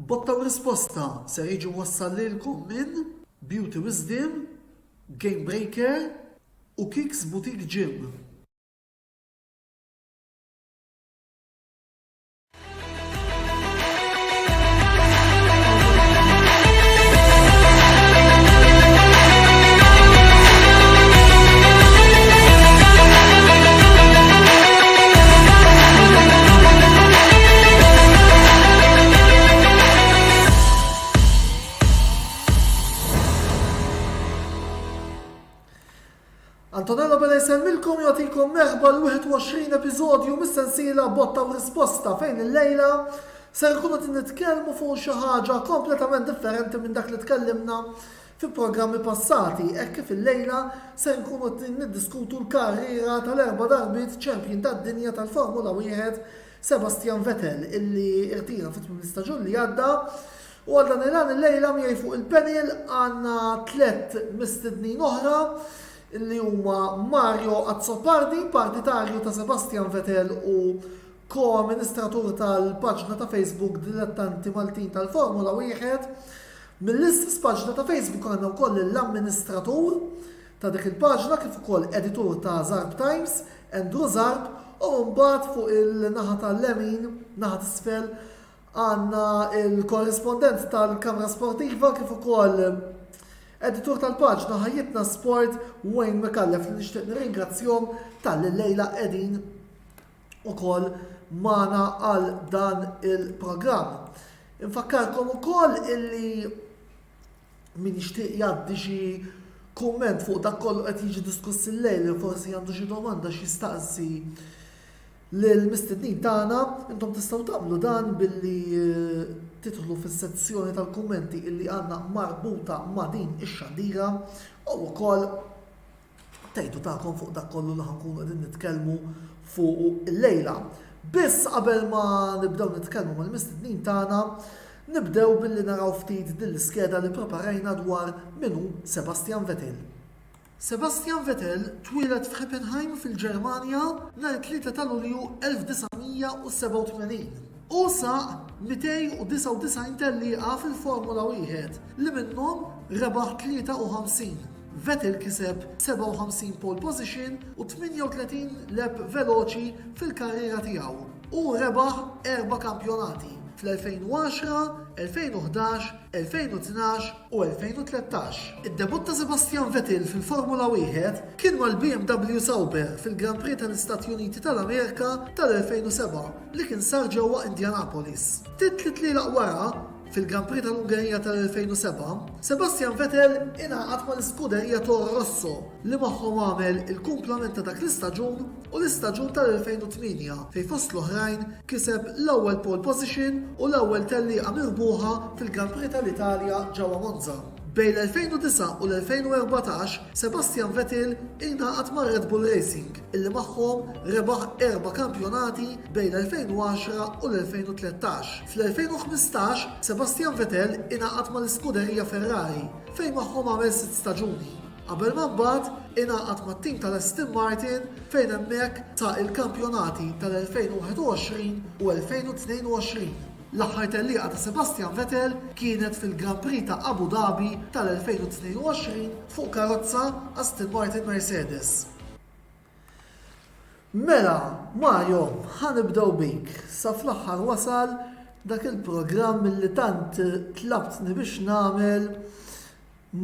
Botta u risposta se jiġu wassal lilkom minn Beauty Wisdom, Game Breaker u Kicks Boutique Gym. Antonello bela jsemmilkom jagħtikom merħba l-21 episodju mis-sensiela Botta u Risposta fejn il-lejla ser nkunu nitkellmu fuq xi ħaġa kompletament differenti minn dak li tkellimna fi programmi passati, hekk kif il-lejla ser nkunu niddiskutu l-karriera tal-erba' darbit champion tad-dinja tal-Formula 1 Sebastian Vettel illi irtira fit-8 staġun li għadda. U għal dan il-għan il-lejla miegħi fuq il-panel għandna 3 mistednin oħra illi huma Mario Azzopardi, partitarju ta' Sebastian Vettel u ko-amministratur tal-paġna ta' Facebook Dilettanti Maltin tal-Formula 1. Mill-istess paġna ta' Facebook għandna wkoll l-amministratur ta' dik il-paġna kif ukoll editur ta' Zarb Times, Andrew Zarb, u mbagħad fuq il-naħa tal-lemin, naħa t'isfel, għandna il-korrispondent tal-Kamra Sportiva kif ukoll editur tal-paġna Ħajjitna Sport Wayne McCallef li nixtieq nirringrazzjahom tal-lejla qegħdin ukoll magħna għal dan il-programm. Infakkarkom ukoll illi min jixtieq jgħaddi xi kumment fuq dak kollu qed jiġi diskuss il-lejl forsi għandu xi domanda x'jistaqsi lill-mistednin tagħna, intom tistgħu tagħmlu dan billi titħlu fis-sezzjoni tal-kummenti illi għandna marbuta ma' din ix-xandira u wkoll tgħidu tagħkom fuq dak kollu li ħankunu qegħdin nitkellmu fuq il-lejla. Biss qabel ma nibdew nitkellmu mal-mistednin tagħna, nibdew billi naraw ftit din l-iskeda li preparajna dwar minnu Sebastian Vettel. Sebastian Vettel twieled f'Heppenheim fil-Ġermanja nhar 3 ta' Lulju 1987. U saq 299 tellieqa fil-Formula 1 li minnhom rebaħ 53. Vettel kiseb 57 pole position u 38 lep veloċi fil-karriera tiegħu u rebaħ 4 kampjonati fl-2010, 2011, 2012 u 2013. Id-debut ta' Sebastian Vettel fil-Formula 1 kien mal-BMW Sauber fil-Grand Prix tal-Istati Uniti tal-Amerika tal-2007 li kien sar ġewwa Indianapolis. Titlit lilaq wara fil-Grand Prix tal-Ungerija tal-2007, Sebastian Vettel ingħaqad mal-Scuderia Toro Rosso li magħhom għamel il-kumplament ta' dak l-istaġun u l-istaġun tal-2008 fejn fost l-oħrajn kiseb l-ewwel pole position u l-ewwel tellieqa mirbuħa fil-Grand Prix tal-Italja ġewwa Monza. Bejn l-2009 u l-2014, Sebastian Vettel ingħaqad ma' Red Bull Racing, illi magħhom rebaħ 4 kampjonati bejn l-2010 u l-2013. Fl-2015, Sebastian Vettel ingħaqad mal-Scuderia Ferrari, fejn magħhom għamel 6 staġuni. Qabel ma mbagħad ingħaqad mat-tim tal-Aston Martin fejn hemmhekk ta' il-kampjonati tal-2021 u 2022. L-aħħar tellieqa ta' Sebastian Vettel kienet fil-Grand Prix ta' Abu Dhabi tal-2022 fuq karozza Aston Martin Mercedes. Mela, Mario, ħanibdew bik. Sa fl-aħħar wasal dak il-programm li tant tlabtni biex nagħmel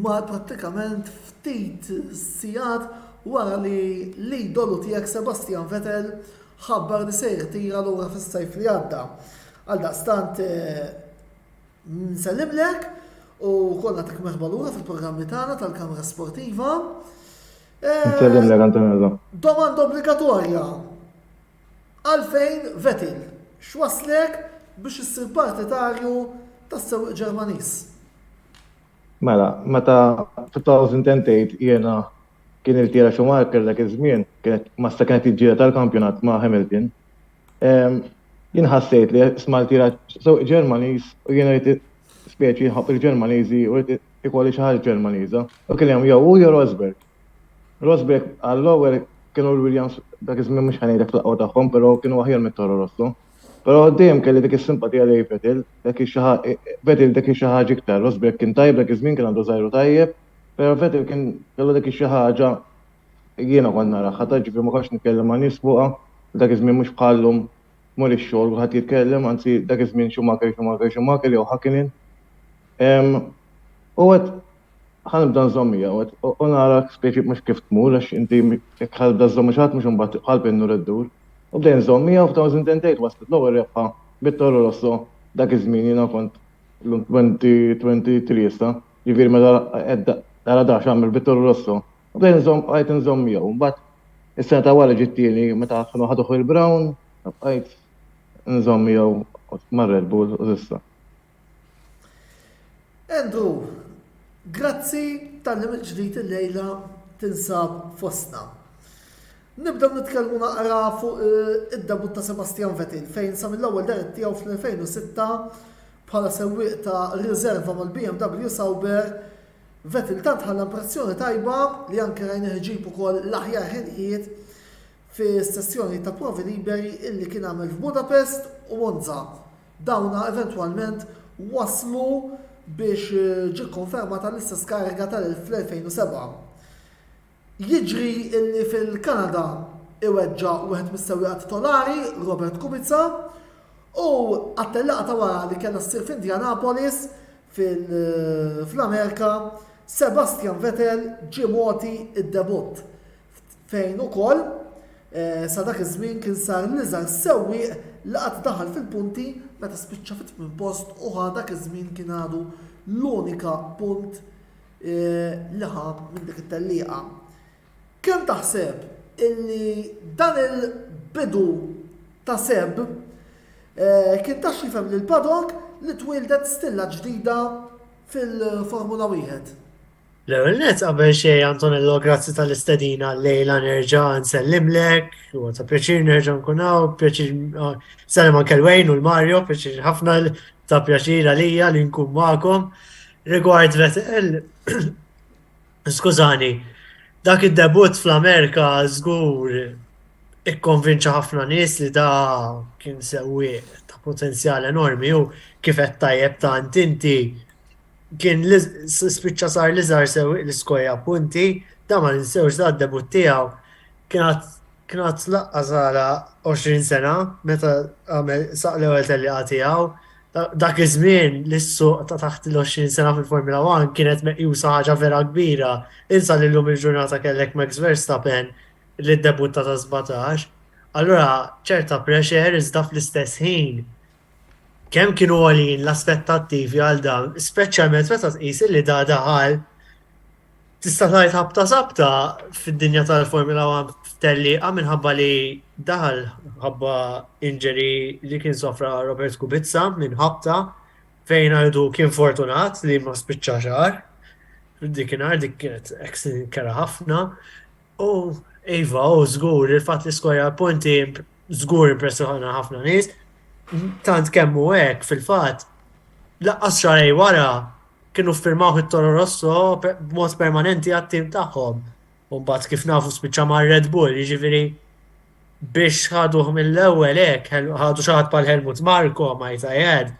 ma prattikament ftit sigħat wara li dollu tiegħek Sebastian Vettel ħabbar li se jirtira lura fis-sajf li għadda. Għaldaqstant nsellimlek u kollha tik merħba lura fil-programmi tagħna tal-Kamra Sportiva. Nsellimlek Antonello. Domanda obbligatorja. Għalfejn Vettel x'waslek biex issir partitarju tas-sewwieq Ġermaniż? Mela, meta fil-2008 jiena kien irtira Schumacher dak iż-żmien, kienet jiġġieled tal-kampjonat ma' Hamilton. Jien ħassejt li smaltira sewwieq Ġermaniż u jiena rrid speċi ħobb il-Ġermaniżi u rrid ikolli xi ħaġa Ġermaniża. U kien hemm jew Rosberg. Rosberg għall-ewwel kienu l-Williams dak iż-żmien mhux ħanejlek fl-aqwa tagħhom, però kienu aħjar mit-Toro Rosso. Però dejjem kelli dik is-simpatija lej Vettel, Vettel dik xi ħaġa iktar, Rosberg kien tajb dak iż-żmien kien għandu żgħiru tajjeb, però Vettel kien kellu dik xi ħaġa jiena kont nara ħadd ġifier ma kontx nitkellem ma' nies fuqha, dak iż-żmien mhux bħalhom mur ix-xogħol kulħadd jitkellem, anzi dak iż-żmien Schumacher jew Hakkinen. U għed ħanibda nżommija, u nara speċi mhux kif tmur għax inti jekk ħalbda żommi xi ħadd mhux imbagħad ħalb innu reddur. U bdejn żommija u f'2008 waslet l-ewwel rebħa bit-Toro Rosso dak iż-żmien jiena kont l-2023 issa, jiġifieri meta dara dax għamel bit-Toro Rosso. U bdejn għajt nżommija u mbagħad is-sena ta' wara ġiet tieni meta kienu ħadu Will Brown, għajt nżommija mar Red Bull u issa. Andrew, grazzi tal-li mill-ġdid il-lejla tinsab fostna. Nibdaw nitkellmu naqra fuq id-debut ta' Sebastian Vettel fejn sa mill-ewwel deret tiegħu fl-2006 bħala sewwieq ta' riserva mal-BMW Sauber. Vettel tant ħalla impressjoni tajba li anke rajna ħġib ukoll l-aħjar ħinqiet fi sessjoni ta' provi liberi illi kien għamel f'Budapest u Monza. Dawna eventwalment waslu biex ġi konfermata l-istess kariga tal-2007. Jiġri illi fil-Kanada iweġġa wieħed mis-sewwieqa titolari, Robert Kubica, u għat-tellaqa ta' wara li kellha ssir f'Indianapolis fl-Amerika, Sebastian Vettel ġie mogħti id-debut fejn ukoll sa dak iż-żmien kien sar l-iżgħar sewwieq li qatt daħal fil-punti meta spiċċa fit-tmien post u dak iż-żmien kien għadu l-unika punt li ħa minn dik it-tellieqa. Kemm taħseb illi dan il-bidu ta' Seb kien tax jifhem lil paddock li twildet stilla ġdida fil-Formula 1? L-ewwel nett qabel xejn Antonello, grazzi tal-istedina lejla nerġa' nsellimlek, u ta' pjaċir nerġa' nkun hawn, pjaċir salem anke l-Wayne u l-Mario, pjaċir ħafna ta' pjaċir għalija li nkun magħkom. Rigward Vettel, skużani, dak id-debut fl-Amerika żgur ikkonvinċa ħafna nies li da kien sewwieq ta' potenzjal enormi u kif qed tajjeb tant inti kien spiċċa sar li żar sewwieq l-iskojja punti, da ma ninsewx da d-debut tiegħu kienet laqqas għala 20 sena meta għamel saq l-ewwel tellieqa tiegħu. Dak iż-żmien l-issuq ta' taħt il-20 sena fil-Formula 1 kienet meqjusa ħaġa vera kbira. Insa li llum il-ġurnata kellek Max Verstappen li ddebutta ta' 17. Allura ċerta pressure iżda fl-istess ħin kemm kienu għolin l-aspettattivi għal dan, speċjalment meta tqis li da daħal tista' tgħid ħabta sabta fid-dinja tal-Formula 1 f'tellieqa minħabba li daħal ħabba injury li kien sofra Robert Kubica minn ħabta fejn għajdu kien fortunat li ma spiċċa xahar. Dikinhar dik kienet accident kera ħafna. U iva, żgur il-fatt li skorja punti żgur impressjona ħafna nies. Tant kemmu hekk fil-fatt laqqas xarej wara kienu ffirmaw it-Toro Rosso b'mod permanenti għat-tim tagħhom. U mbagħad kif nafu spiċċa mar Red Bull, jiġifieri biex ħaduh mill-ewwel hekk ħadu xi ħadd bħal Helmut Marko ma jtajjed.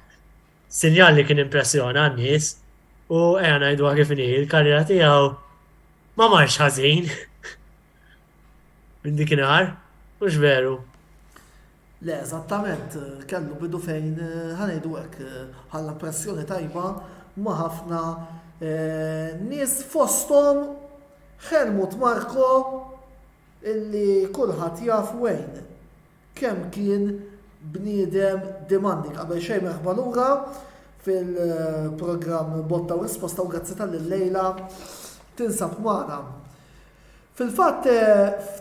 Sinjal li kien impressjona n-nies u ngħiduha kif inhi l-karriera tiegħu ma marx ħażin. Minn dikinhar, mhux veru. Le, eżattament, kellu bidu fejn ħanejdu hekk ħalla pressjoni tajba ma' ħafna nies fosthom Helmut Marko illi kulħadd jaf wejn kemm kien bniedem demanding. Qabel xejn merħba lura fil-programm Botta u Risposta u grazzi tal-lejla tinsab magħna. Fil-fatt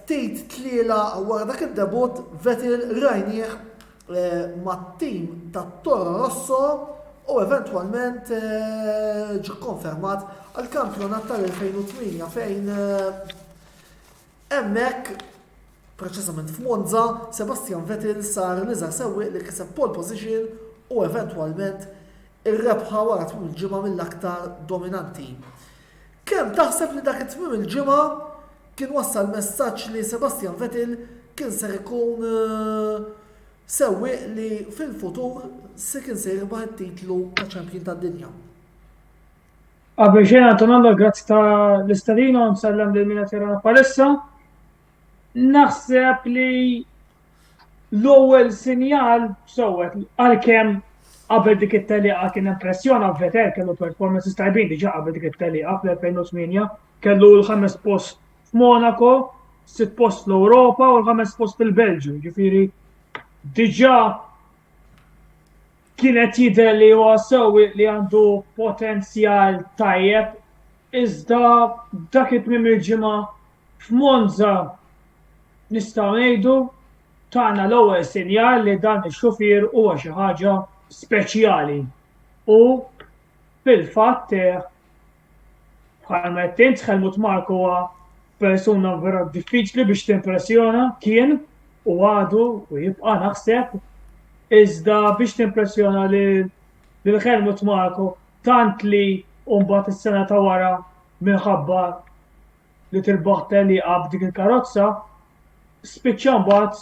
ftit tliela wara dak id-debut Vettel rajnieh mat-tim tat-Toro Rosso u eventwalment ġie konfermat għall-kampjonat tal-2008 fejn hemmhekk preċiżament f'Monza Sebastian Vettel sar l-iżgħar sewwieq li kiseb pole position u eventwalment ir-rebħa wara tmiem il-ġimgħa mill-aktar dominanti. Kemm taħseb li dak it-tmiem il-ġimgħa kien wassal messaġġ li Sebastian Vettel kien ser ikun sewwieq li fil-futur se kien se jirbaħ it-titlu ta' ċempjon tad-dinja. Qabel xejn Antonello, grazzi ta' l-istadina, nsellem lil min qed jarana palissa. Naħseb li l-ewwel sinjal sewwet għalkemm qabel dik it-teliqa kien impressjona Vettel kellu performances tajbin diġà qabel dik it-teliqa fl-2008 kellu l-5 post f'Monaco, 6 post fl-Ewropa u l-5 post fil-Belġju. Ġifieri diġà kienet jidher li huwa sewwieq li għandu potenzjal tajjeb, iżda dak it-tmiem il-ġimgħa f'Monza nistgħu ngħidu tagħna l-ewwel sinjal li dan ix-xufier huwa xi ħaġa speċjali. U fil-fatt bħalma qed Helmut Marko huwa persuna vera diffiċli biex timpressjona kien u għadu u jibqa' naħseb. Iżda biex timpressjona lil Helmut Marko tant li mbagħad is-sena ta' wara minħabba li tirbaħ teliqa b'dik il-karozza spiċċa mbagħad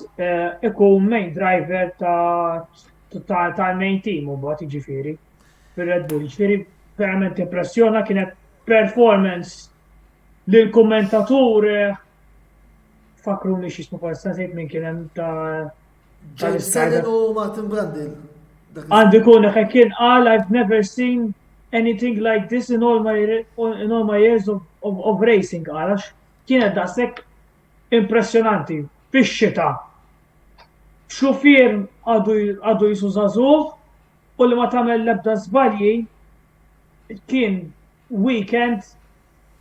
ikun main driver tal-main team mbagħad jiġifieri fir-Red Bull. Jiġifieri verament impressjona, kienet performance lil kummentatur fakruni x'ismu forsi sejt minn kien hemm ta' James Sellin u Martin Brundle. Għandu jkun hekk kien qal I've never seen anything like this in all my years of racing għalax kienet daqshekk impressjonanti fix-xita. Xufier għadu jisuża żugħ u li ma tagħmel l-ebda żbalji kien weekend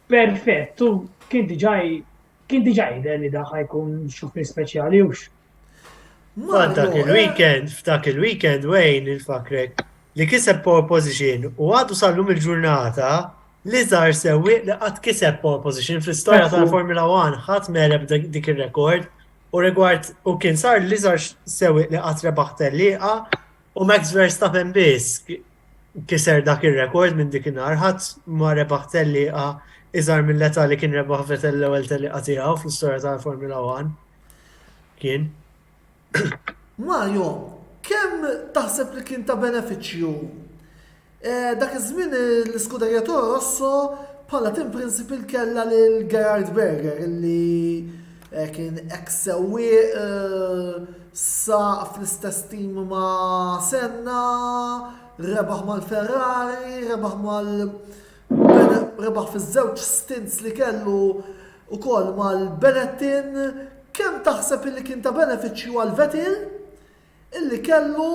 perfett u kien diġà jidher li dak jkun xufier speċjali hux. F'dak il-weekend Wayne il-fakrek li kiseb pole position u għadu sallum il-ġurnata li żar sewwieq li qatt kiseb pole position fl-istorja tal-Formula 1 ħadd mereb dik ir-rekord u kien sar li żar sewwieq li qatt rebaħ tellieqa u Max Verstappen biss kiser dak ir-rekord minn dik in-nar ħadd ma rebaħ tellieqa iżgħar mill-età li kien rebaħ Vettel l-ewwel tellieqa tiegħu fl-istorja tal-Formula 1. Kien. Mario, kemm taħseb li kien ta' benefiċċju? Dak iż-żmien l-Scuderia Toro Rosso bħala team principal kellha lil Gerhard Berger illi kien ex-sewwieq saq fl-istess team ma' Senna, rebaħ mal-Ferrari, rebaħ fiż-żewġ stints li kellu ukoll mal-Benetton. Kemm taħseb illi kien ta' benefiċċju għal Vettel illi kellu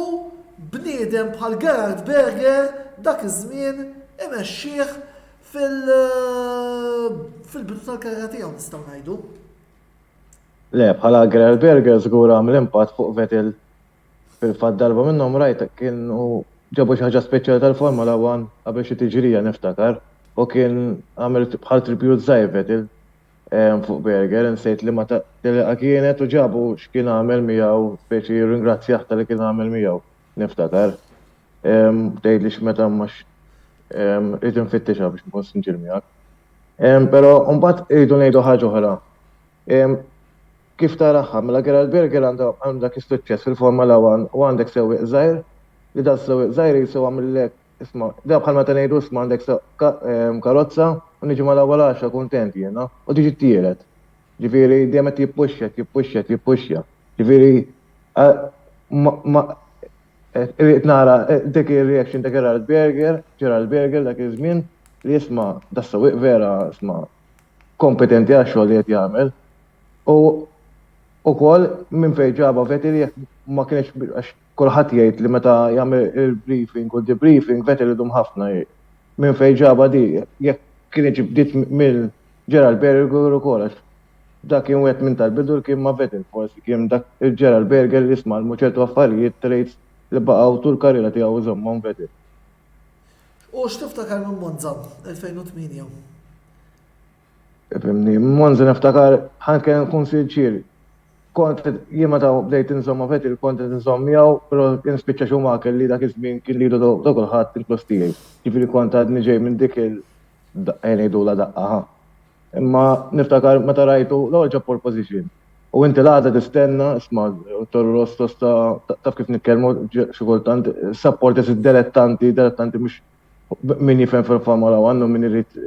bniedem bħal Gerhard Berger dak iż-żmien imexxih fil-bidu tal-karriera tiegħu nistgħu ngħidu. Le, bħala Gerhard Berger żgur għamel impatt fuq Vettel fil-fatt darba minnhom rajt kienu ġabu xi ħaġa speċjali tal-Formula 1 qabel xi tiġrija niftakar u kien għamel bħal tribute żgħir Vettel fuq Berger, nsejt li ma teliqa kienet u ġabu x'kien għamel miegħu speċi ringrazzjah tal-li kien għamel miegħu niftakar. Tgħidli x'meta mhux rrid infittixa biex nkun sinċir miegħek. Però mbagħad iridu ngħidu ħaġa oħra. Kif taraħħa mela Gerhard Berger għandek is-suċċess fil-Formula 1 u għandek sewwieq żgħir li da sewwieq żgħir jisew għamillek isma' da bħal meta ngħidu isma' għandek karozza u niġi mal-ewwel 10 kuntenti jiena u tiġi tielet. Ġifieri dejjem qed jippuxxa. Ġifieri irid nara dik ir-reaction ta' Gerhard Berger dak iż-żmien li jisma' da sewwieq vera isma' kompetenti għax-xogħol li qed jagħmel. U ukoll minn fejn ġaba Vettel ma kienx għax kulħadd jgħid li meta jagħmel il-briefing u debriefing Vettel idum ħafna minn fejn ġaba di jekk kien ġibdiet mill Gerhard Berger ukoll għax dak kien wieħed minn tal-bidu kien ma' Vettel forsi kien dak il-Gerhard Berger li isma' ċertu affarijiet traits li baqgħu tul karriera tiegħu żommhom Vettel. U x'tiftakar minn Monza 2008? Fimni, Monza niftakar ħanken nkun sinċir. Jien meta bdejt insomma Vettel kont inżomm miegħu, però kien spiċċa Schumacher li dak iż-żmien kien lidu ta' kulħadd il-plus tiegħi. Ġifieri kont għadni ġej minn dik ngħidu la daqqa. Imma niftakar meta rajtu l-ewwel ġab pole position. U inti l-għada tistenna, isma' Toro Rosso taf kif nitkellmu xi kultant, supporters dilettanti mhux min jifhem fil-Formula 1 u min irid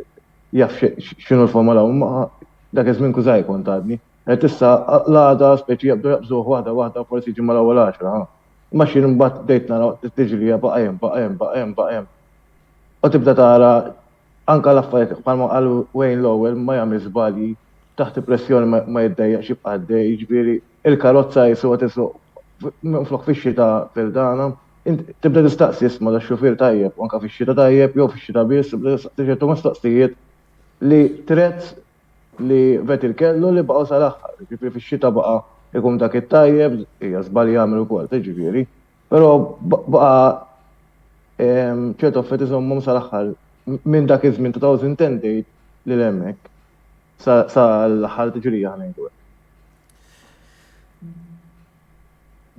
jaf x'inhu l-Formula 1, ma dak iż-żmien kużaj kont għadni. Qed issa l-għada speċi jabdu jaqbżuh waħda forsi ġimma l-ewwel 10. Ma xi imbagħad bdejt nara tiġri baqajem. U tibda tara anke l-affarijiet bħalma qal Wayne Lowell ma jagħmel żbalji taħt pressjoni ma jiddejjaq xi bqaddej, jiġifieri il-karozza jisuq tisuq minflok fix-xita fil-dana. Tibda tistaqsi isma' dax-xufier tajjeb, u anke fix-xita tajjeb jew fix-xita biss, tibda tistaqsi ċertu mistoqsijiet li tret li Vettel kellu li baqgħu sal-aħħar. Jiġifieri fix-xita baqa' ikun dak it-tajjeb, hija żbalji jagħmel ukoll, tiġifieri. Però baqa' ċertu affarijiet iżommhom sal-aħħar minn dak iż-żmien 2010 dejt lil hemmhekk. Sal-ħal tiġrija ħanejdu.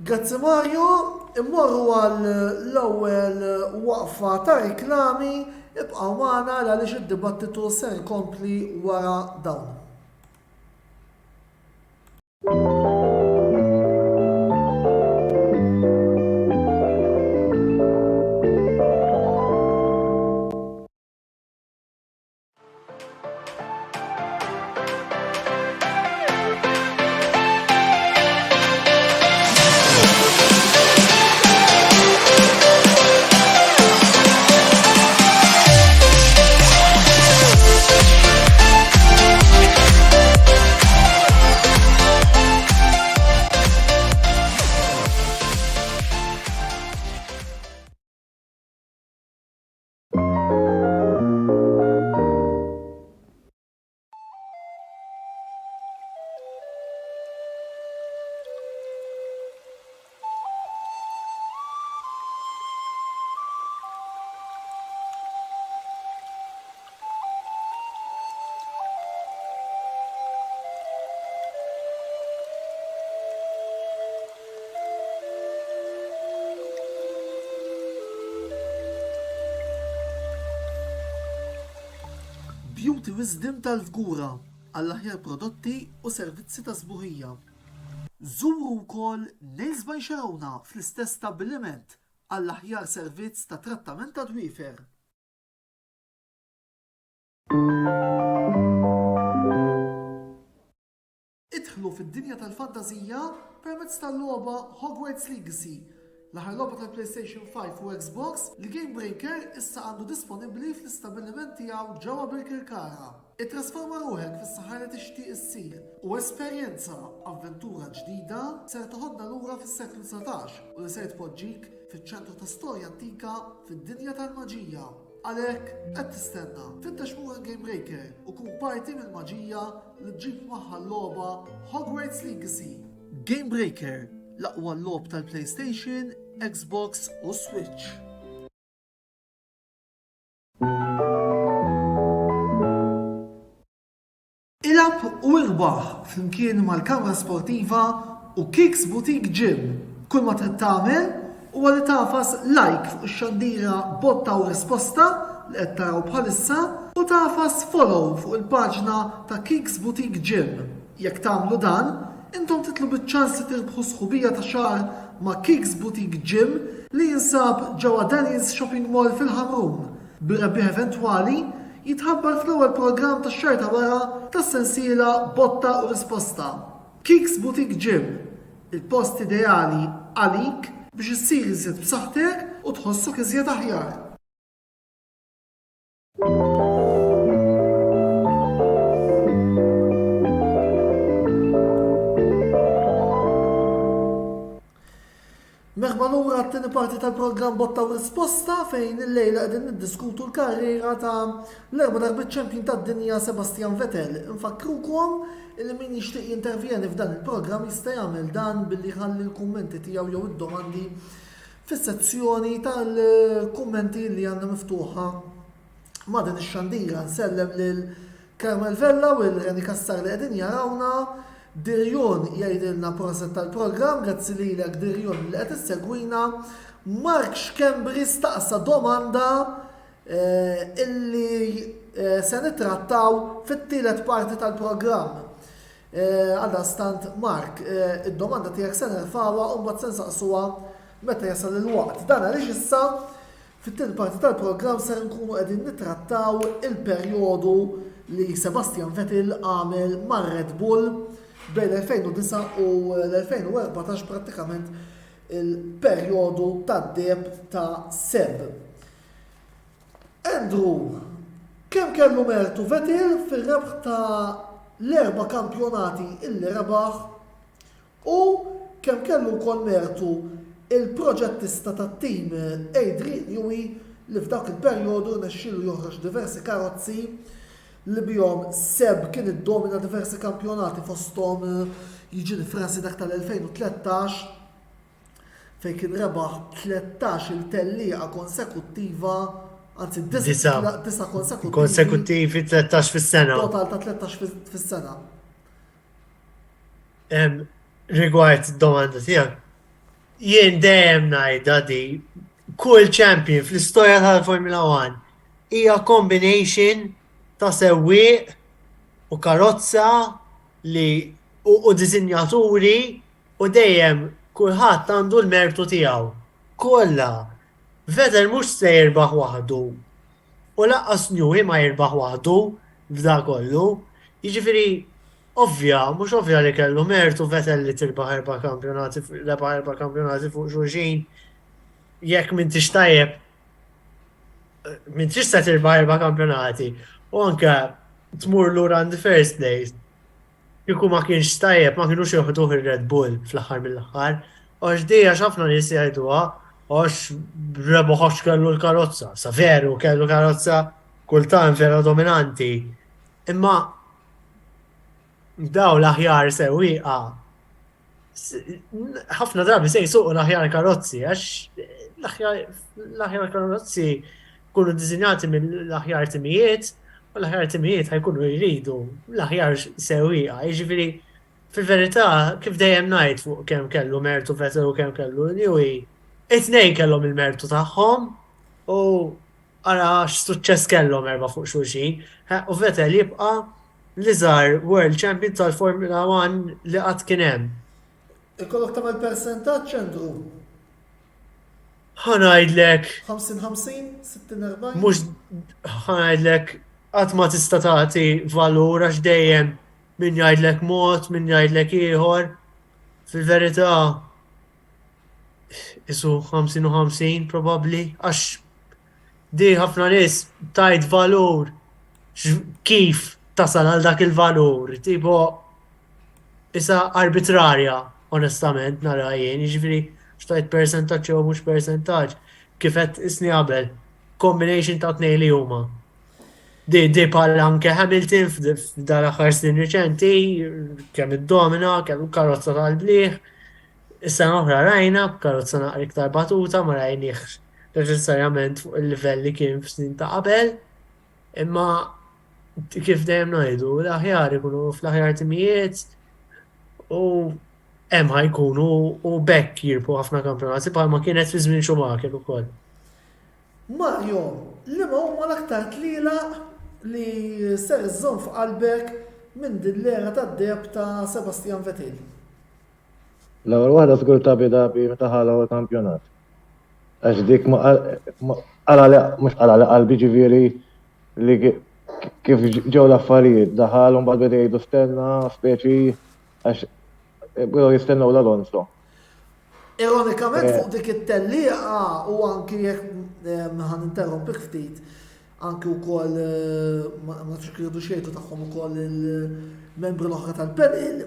Grazzi Mario, immorru għal l-ewwel waqfa ta' riklami, ibqgħu magħna għaliex id-dibattitu se jkompli wara dawn. Beauty Wisdom tal-Fgura għall-aħjar prodotti u servizzi ta' sbuħija. Żuru wkoll Nails by Xarawna fl-istess stabbiliment għall-aħjar servizz ta' trattament ta' dwiefer. Idħlu fid-dinja tal-fantażija permezz tal-logħba Hogwarts Legacy, l-aħħar logħba tal-PlayStation 5 u Xbox li Game Breaker issa għandu disponibbli fl-istabbiliment tiegħu ġewwa Birkirkara. Ittrasforma ruħek fis-saħħa li tixtieq issir u esperjenza avventura ġdida ser toħodna lura fis-seklu 19 u li ser tpoġġik fiċ-ċentru ta' storja antika fid-dinja tal-maġija. Għalhekk qed tistenna fittex mura Game Breaker u kun parti mill-maġija li ġġib magħha l-logħba Hogwarts Legacy. Game Breaker, l-aqwa logħob tal-PlayStation, Xbox u Switch. Ilab u irbaħ flimkien mal-kamra sportiva u Kicks Boutique Gym. Kull ma trid tagħmel huwa li tafas like fuq ix-xandira botta u risposta li qed taraw bħalissa u tafas follow fuq il-paġna ta' Kicks Boutique Gym. Jekk tagħmlu dan, intom titlu biċ-ċans li tirbħu sħubija ta' xahar ma' Kicks Boutique Gym li jinsab ġewwa Denny's Shopping Mall fil-Ħamrun. Bir-rebbieħ eventwali jitħabbar fl-ewwel programm tax-xahar ta' wara tas-sensiela Botta u Risposta. Kicks Boutique Gym, il-post ideali għalik biex issir iżjed b'saħħtek u tħossok iżjed aħjar. Merħba lura għat-tieni parti tal-programm Botta u Risposta fejn il-lejla qegħdin niddiskutu l-karriera ta' l-erba' darbit ċempjon tad-dinja Sebastian Vettel. Infakrukom li min jixtieq jintervjeni f'dan il-programm jista' jagħmel dan billi ħalli l-kummenti tiegħu jew id-domandi fis-sezzjoni tal-kummenti li għandna miftuħa ma' din ix-xandira. Nsellem lil Carmel Vella u l-Reni Kassar li qegħdin jarawna. Dirjon jgħidilna proset tal-programm, grazzi lilek Dirjon li qed issegwina. Mark Xkembri staqsa domanda illi se nittrattaw fit-tielet parti tal-programm. Għadda stant Mark, id-domanda tiegħek se nerfa'wa u mbagħad se nsaqsuha meta jasal il-waqt. Dan għaliex issa fit-tieni parti tal-programm ser nkunu qegħdin nittrattaw il-perjodu li Sebastian Vettel għamel mar Red Bull bejn l-2009 u l-2014 prattikament il-perjodu tad-deb ta' Seb. Andrew, kemm kellu mertu Vettel fir-rebħ ta' l-4 kampjonati illi rebaħ u kemm kellu wkoll mertu il-proġettista tat-tim Adrian Newey li f'dak il-perjodu nexxielu joħroġ diversi karozzi li bihom Seb kien iddomina diversi kampjonati fosthom jiġi Fransi dak tal-2013 fejn kien rebaħ 13 il-tellieqa konsekuttiva, anzi 9 Konsekuttivi 13 fis-sena. total ta' 13 fis-sena. Rigward id-domanda tiegħek, jien dejjem ngħidha di kull champion fl-istorja tal-Formula 1 hija combination ta' sewwieq u karozza li u diżinjaturi u dejjem kulħadd għandu l-mertu tiegħu. Kollha. Vettel mhux se jirbaħ waħdu. U laqqas Newey ma jirbaħ waħdu f'da kollu. Jiġifieri mhux ovvja li kellu mertu Vettel li tirbaħ 4 kampjonati fuq xulxin. Jekk m'intix tajjeb, m'intix se tirbaħ 4 kampjonati. U anke tmur lura in the first place. Kieku ma kienx tajjeb, ma kienux joħduh ir-Red Bull fl-aħħar mill-aħħar. Għax dejja ħafna nies jgħiduha għax rebaħ kellu l-karozza. Sa veru kellu karozza kultant vera dominanti. Imma daw l-aħjar sewwieqa ħafna drabi se jsuqu l-aħjar karozzi għax l-aħjar karozzi kunu dizinjati mill-aħjar timijiet u l-aħjar timijiet ħajkunu jridu l-aħjar sewwieqa. Jiġifieri fil-verità kif dejjem ngħid fuq kemm kellu mertu Vettel u kemm kellu Newey, it-tnejn kellhom il-mertu tagħhom u ara x'suċċess kellhom erba' fuq xulxin. U Vettel jibqa' l-iżgħar World Champion tal-Formula 1 li qatt kien hemm. Ikollok tagħmel persentaġġ Andrew? Ħanajdlek 50-50, 60-40? mhux ħanajdlek qatt ma tista' tagħti valur għax dejjem min jgħidlek mod, min jgħidlek ieħor. Fil-verità isu 50-50 probabbli għax di ħafna nies tajt valur kif tasal għal dak il-valur, tipo issa arbitrarja onestament nara jien, jiġifieri xtajt percentaġġ jew mhux percentaġġ kif qed isni qabel combination ta' tnejn li huma. Di bħal anke Hamilton f'dar aħħar snin riċenti kemm iddomina, kellu karozza tal-bliħ. Issa oħra rajna karozza naqra iktar batuta ma rajniex neċessarjament fuq il-livell li kien f'snin ta' qabel. Imma kif dejjem ngħidu l-aħjar ikunu fl-aħjar timijiet u hemm ħajkunu u bekk jirbu ħafna kampjonati bħalma kienet fi żmien Schumacher ukoll. Mario, li ma huma l-aktar tliela li ser iżżomm f'qalbek minn din l-era tad-deb ta' Sebastian Vettel? L-ewwel waħda żgur ta' Abu meta ħalaw il-kampjonat. Għax dik mhux qala qalbi ġifieri li kif ġew l-affarijiet daħalhom bad beda jgħidu stenna speċi għax bdew jistennew l-Alonso. Ironikament fuq dik it-tellieqa u anki jekk ħan interrompik ftit, anki wkoll ma nafx kridu xejtu tagħhom ukoll il-membri l-oħra tal-panel,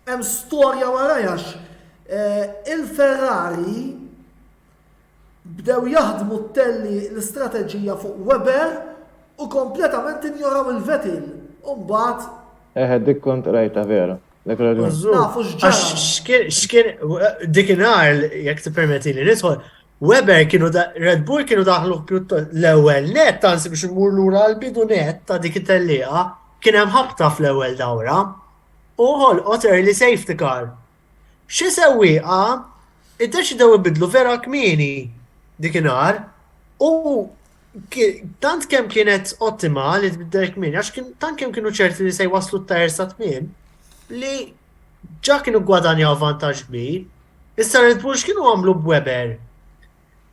hemm storja warajax. Il-Ferrari bdew jaħdmu t-telli l-istrateġija fuq Weber u kompletament injoraw il-Vettel. U mbagħad Dik kont rajta vera. nafu X'kien dikinhar jekk tippermetti li nidħol, Weber kienu Red Bull kienu daħlu l-ewwel net anzi biex imur lura l-bidu net ta' dik it-tellieqa kien hemm ħabta fl-ewwel dawra u ħolqot early safety car. Xi sewwieqa iddeċidew ibidlu vera kmieni dikinhar u tant kemm kienet ottima li tbiddel kmieni għax tant kemm kienu ċerti li se jwaslu t-tajr sa tmiem li ġa kienu gwadanjaw vantaġġ kbir, issa Red Bull x'kienu għamlu b'Weber.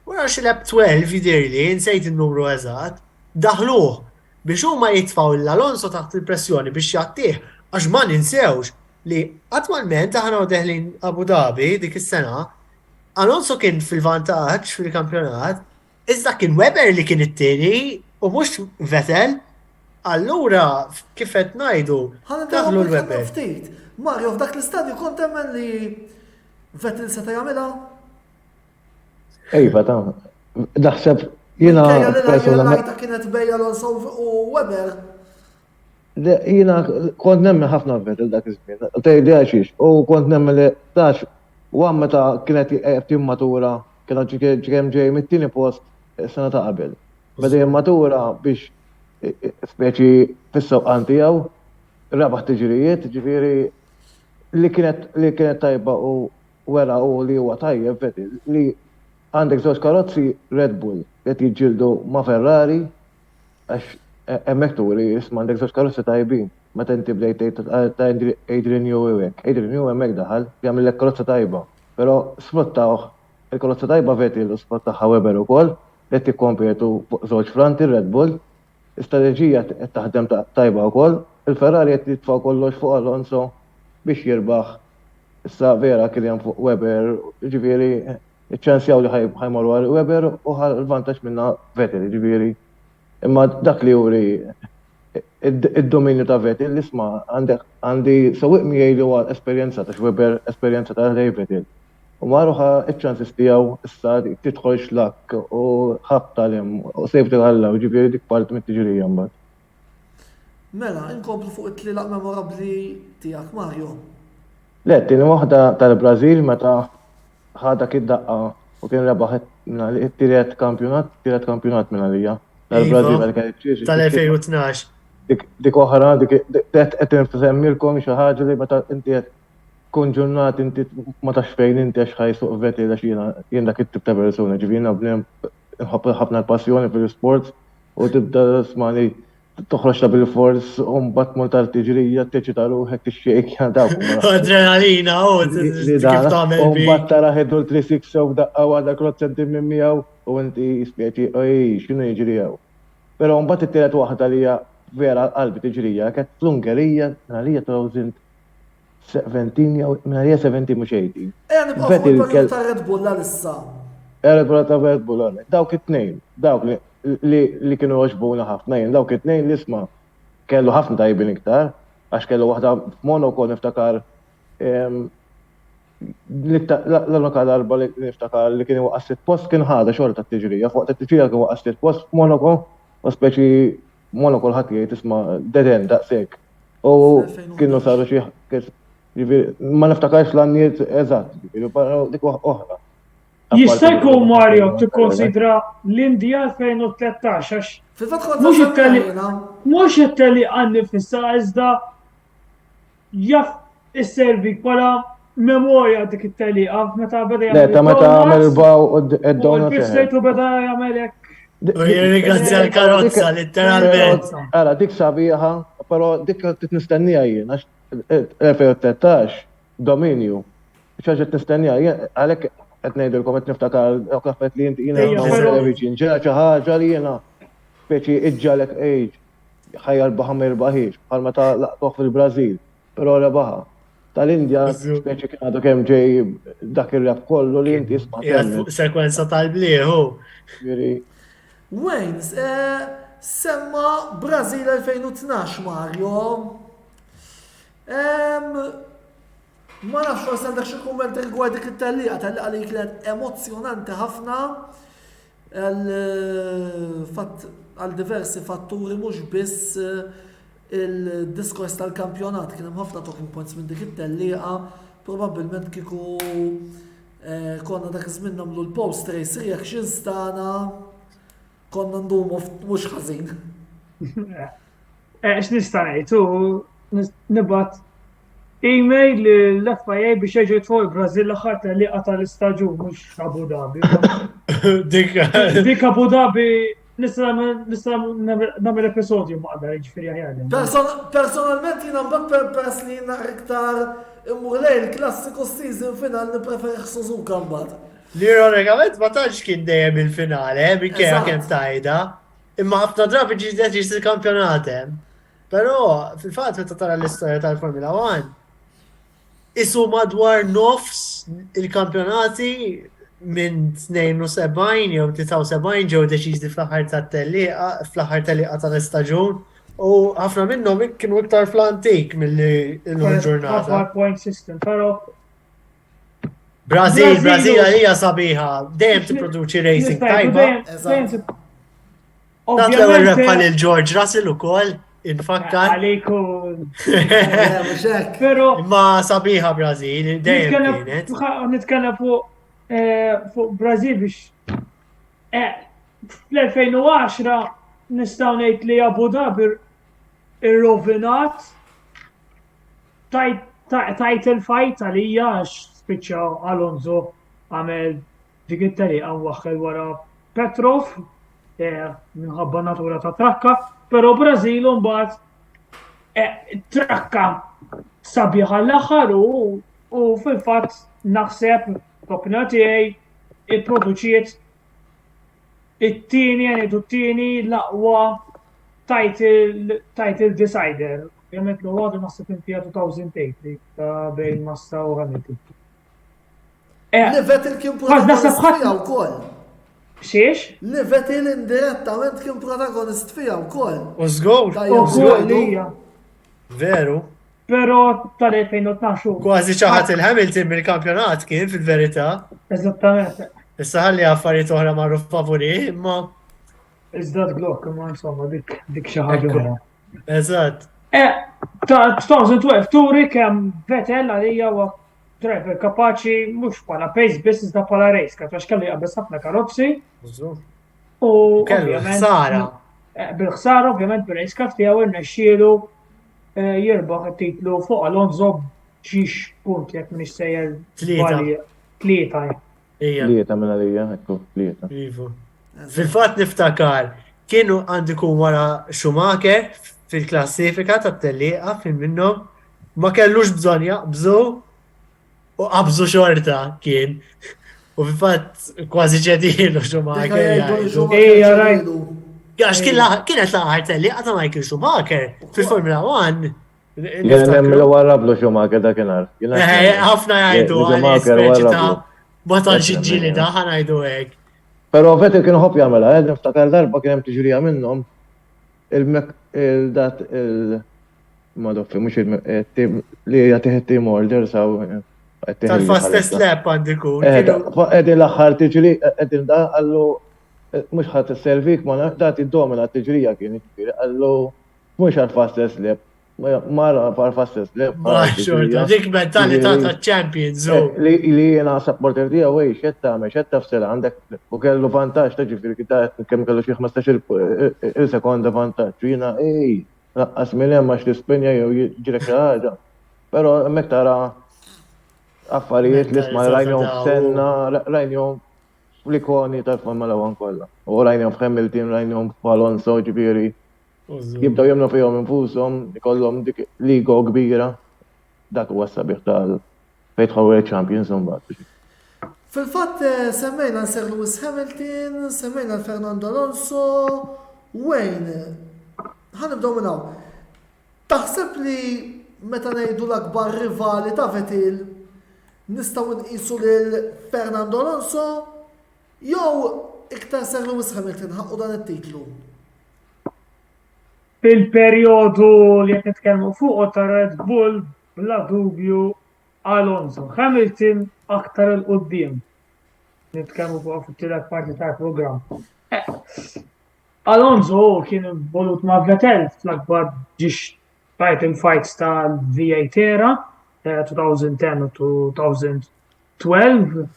Wara xileb 12 jidirli, nsejt il-numru eżatt, daħluh biex huma jitfaw l-Alonso taħt il-pressjoni biex jattih, għax ma ninsewx li attwalment aħna deħlin Abu Dhabi dik is-sena, Alonso kien fil-vantaġġ fil-kampjonat, iżda kien Weber li kien it-tieni u mhux Vettel, allura kif qed ngħidu daħlu l-Weber. ftit. Mario, f'dak l-istadju kont temmen li Vettel seta' jagħmilha? Ejfa, naħseb jiena personalment. Lajta kienet bej Alonso u Weber. Jiena kont nemmen ħafna Vettel dak iż-żmien. Tgħidli għaxiex. U kont nemmen li tax u meta kienet timmatura kienet ġekem ġej mit-tieni post sena ta' qabel. Beda matura biex speċi fis-sewqan tiegħu rabaħ tiġrijiet, ġifieri li kienet tajba u wera u li huwa tajjeb Vettel li għandek żewġ karozzi Red Bull qed jiġġieldu ma' Ferrari għax hemmhekk turi isma' għandek żewġ karozzi tajbin. Meta inti bdejt ta' Adrian Newey hekk. Adrian Newey hemmhekk daħal jagħmellek karozza tajba. Però sfruttaw il-karozza tajba Vettel u sfruttaħ Weber ukoll qed jikkompetu żewġ fronti Red Bull. Istrateġija qed taħdem tajba wkoll. Il-Ferrari qed jitfgħu kollox fuq Alonso biex jirbaħ. Issa vera kien hemm fuq Weber, ġifieri iċ-ċansjaw li ħajmorru għal Weber u l-vantaġġ minna Vettel, ġifieri. Imma dak li juri id-dominju ta' Vettel isma' għandi sewwieq miegħi għal esperjenza ta' Weber, esperjenza ta' Vettel. U marruħa iċ-ċansis tiegħu issa tidħol xlak u ħabtalem u sejf ħalla u ġifieri dik parti mit-tiġrija mbagħad. Mela, inkomplu fuq it-tlielaq memorabbli tiegħek Mario. Le, tieni waħda tal-Brażil meta ħadak id-daqqa u kien rebaħ it-tiret kampjonat minn għalija. Tal-Brażil Tal-2012. Dik oħra, dik qed nfsemmilkom xi ħaġa li meta inti qed tkun ġurnat inti ma tax fejn inti għax ħajsuq Vettel għax jien dak it-tip ta' persuna, ġifieri nħobb ħafna l-passjoni fil-sports u tibda smani toħroġ ta' bil-fors u mbagħad mur tal-tiġrija teċita ruħek tixxejk dawk. Adrenalina, kif tagħmel u mbagħad tara ħedu l-360 u daqqa għadha krot senti minn miegħu u inti spjeċi oj x'inhu jiġri hawn. Però mbagħad it-tielet waħda li hija vera qalbi tiġrija kienet fl-Ungerija għalija 2017 jew għalija 17 mhux 18. Nibqgħu fuq il-perjodu ta' Red Bull għalissa. Red Bull ta' Red Bull għalek. Dawk it-tnejn, dawk li kienu għoġbuna ħafna jien, dawk it-tnejn li isma' kellu ħafna tajbin iktar, għax kellu waħda Monaco niftakar l-unika darba li niftakar li kien waqqas post kien ħada xorta t-tiġrija, fuq t-tiġrija kien waqqas post Monaco, u speċi Monaco l-ħadd jgħid isma' deden daqshekk. U kienu saru xi ma niftakarx l-għanniet eżatt, dik oħra. Jista' jkun Mario tikkonsidra l-Indija 2013 għax mhux it-teli għandi fissa iżda jaff isservik bħala memorja dik it-teliqa meta beda jagħmel. Le, meta għamel il-baw id-donut. U beda jagħmel hekk. Ringrazzja l-karozza letteralment. Ara, dik sabiħa, però dik qed nistennija jien għax 2013 dominju. ċaġet nistennija jien għalhekk qed ngħidilkom qed niftakar kaffet li inti jiena viċin. Ġara xi ħaġa li jiena speċi iġġalek ħajjarbaħ ma jirbaħiex bħal meta laqtuh fil-Brażil, però rebaħa. Tal-Indja speċi kien għadu kemm ġej dak ir-rap kollu li inti isma' fuq sekwenza tal-blieħu. Waynes, semma Brażil 2012 Mario. Ma nafx forsi għandek xi kumment rigward dik it-tellieqa tal-liqa li kienet emozzjonanti ħafna għal diversi fatturi mhux biss il-diskors tal-kampjonat kien hemm ħafna talking points minn dik it-tellieqa, probabbilment kieku konna dak iż-żmien nagħmlu l-post race reactions tagħna konna ndumu mhux ħażin. X'nista' ngħid nibgħat email l-FIA biex jeġu jitfgħu il-Brażil l-aħħar tellieqa tal-istaġun mhux Abu Dhabi. Dik Abu Dhabi nista' nagħmel episodju ma' qadar jiġifieri aħjar. Personalment jina mbagħad peress li jina iktar immur lejn il-klassiku season final nippreferi Suzuka mbagħad. Li ironikament ma tantx kien dejjem il-finale, minkejja Eżatt. kemm tajda. Imma ħafna drabi ġiet il-kampjonat hemm. Però fil-fatt meta tara l-istorja tal-Formula 1, isu madwar nofs il-kampjonati minn 72 jew 73 ġew deċiżi fl-aħħar tal-telliqa tal-istaġun u ħafna minnhom kienu iktar fl-antik mill-ġurnata. Ħafna point system, però Brażil Brażil hija sabiħa, dejjem tipproduċi racing tajba. Eżatt. Tatlew ir-rebħa lil George Russell ukoll, infakkar. Għaliku. Mhux hekk. Però Imma sabiħa Brażil, dejjem kienet. nitkellem fuq Brażil biex fl-2010 nistgħu ngħid li Abu Dhabi irrovinat title fight għalija għax spiċċa Alonso għamel dik it-tariqa waħħel wara Petrov minħabba natura ta' trakka, però Brażil mbagħad trakka sabiħa l-aħħar u fil-fatt naħseb l-opinjoni tiegħi ipproduċiet it-tieni l-aqwa title decider. Ovvjament l-għadu naħseb intija 2008 ta' bejn Massa u Hamilton. Li Vettel kien protagonist fija wkoll. Xiex? Li Vettel indirettament kien protagonist fija wkoll. U żgur, Ukoll veru. Però tal-2012. Kważi ċaħat il-Hamilton mill-kampjonat kien fil-verità. Eżattament. Issa ħalli affarijiet oħra marru favori, imma Iżda Glock, ma insomma dik xi ħaġa oħra. eżatt. Ta' 2012 turi kemm Vettel għalija huwa driver kapaċi mhux bħala pace biss iżda bħala race car għax kellu jaqbes ħafna karozzi u Kellu ħsara. bil-ħsara ovvjament bir-race car tiegħu irnexxielu jirbaħ it-titlu fuq Alonso b'xiex punt jekk m'iniex sejjer tlieta. Ija. Tlieta minn għalija, ekku, tlieta. Ivu. Fil-fatt niftakar, kienu għandikum wara Schumacher fil-klassifika tat-telliqa fil minnhom ma kellux bżonn jaqbżu u qabżu xorta kien. U fil-fatt kważi ġedilu Schumacher jgħidu. Ija rajt. Għax kienet l-aħħar telliqa ta' Michael Schumacher fil-Formula 1. Jena nemmel warrablu Schumacher dakinhar. Ħafna jgħidu għal-ispeċi ta' ma tantx iġġieli da ħanajdu hekk. Pero Vettel kienu ħobb jagħmilha, niftakar darba kien hemm tiġrija minnhom il-dat il-modoffi mhux li jagħtih team order saw Tal-fastest lap għandikun. Qegħdin l-aħħar tiġri qegħdin da għallu mhux ħadd isservik ma dat iddomina t-tiġrija kien jiġifieri għallu mhux għall-fastest lap. Mara par fastest lap. Xorta, dik mentalità ta' champions. Li jena supporter dija wej, xetta me, xetta f'sela għandek u kellu vantaġġ ta' ġifiri kitat kemm kellu xi 15 il-sekonda vantaġġ. Jiena laqqas minn hemm għax tispenja jew jiġrek xi ħaġa. Però hemmhekk tara affarijiet li isma' rajnhom f'Senna, rajnhom fl-ikoni tal-Formula 1 kollha. U rajnhom f'Hamilton, rajnhom f'Alonso ġifieri. Jibdaw jemnu fihom infushom, ikollhom dik ligo kbira. Dak huwa sabiħ tal-fejtħu champions mbagħad. Fil-fatt semmejna Sir Lewis Hamilton, semmejna Fernando Alonso, Wayne. Ħanibdew minn hawn. Taħseb li meta ngħidu l-akbar rivali ta' Vettel nistgħu nqisu lil Fernando Alonso jew iktar Sir Lewis Hamilton ħaqqu dan it-titlu? Fil-perjodu li qed nitkellmu fuq ta' Red Bull bla dubju Alonso. Hamilton aktar il-qudiem. Nitkellmu fuq fit-tielet parti tal-programm. Alonso kien involut ma' Vettel fl-akbar ġiex title fights tal-V8 era 2010 u 2012.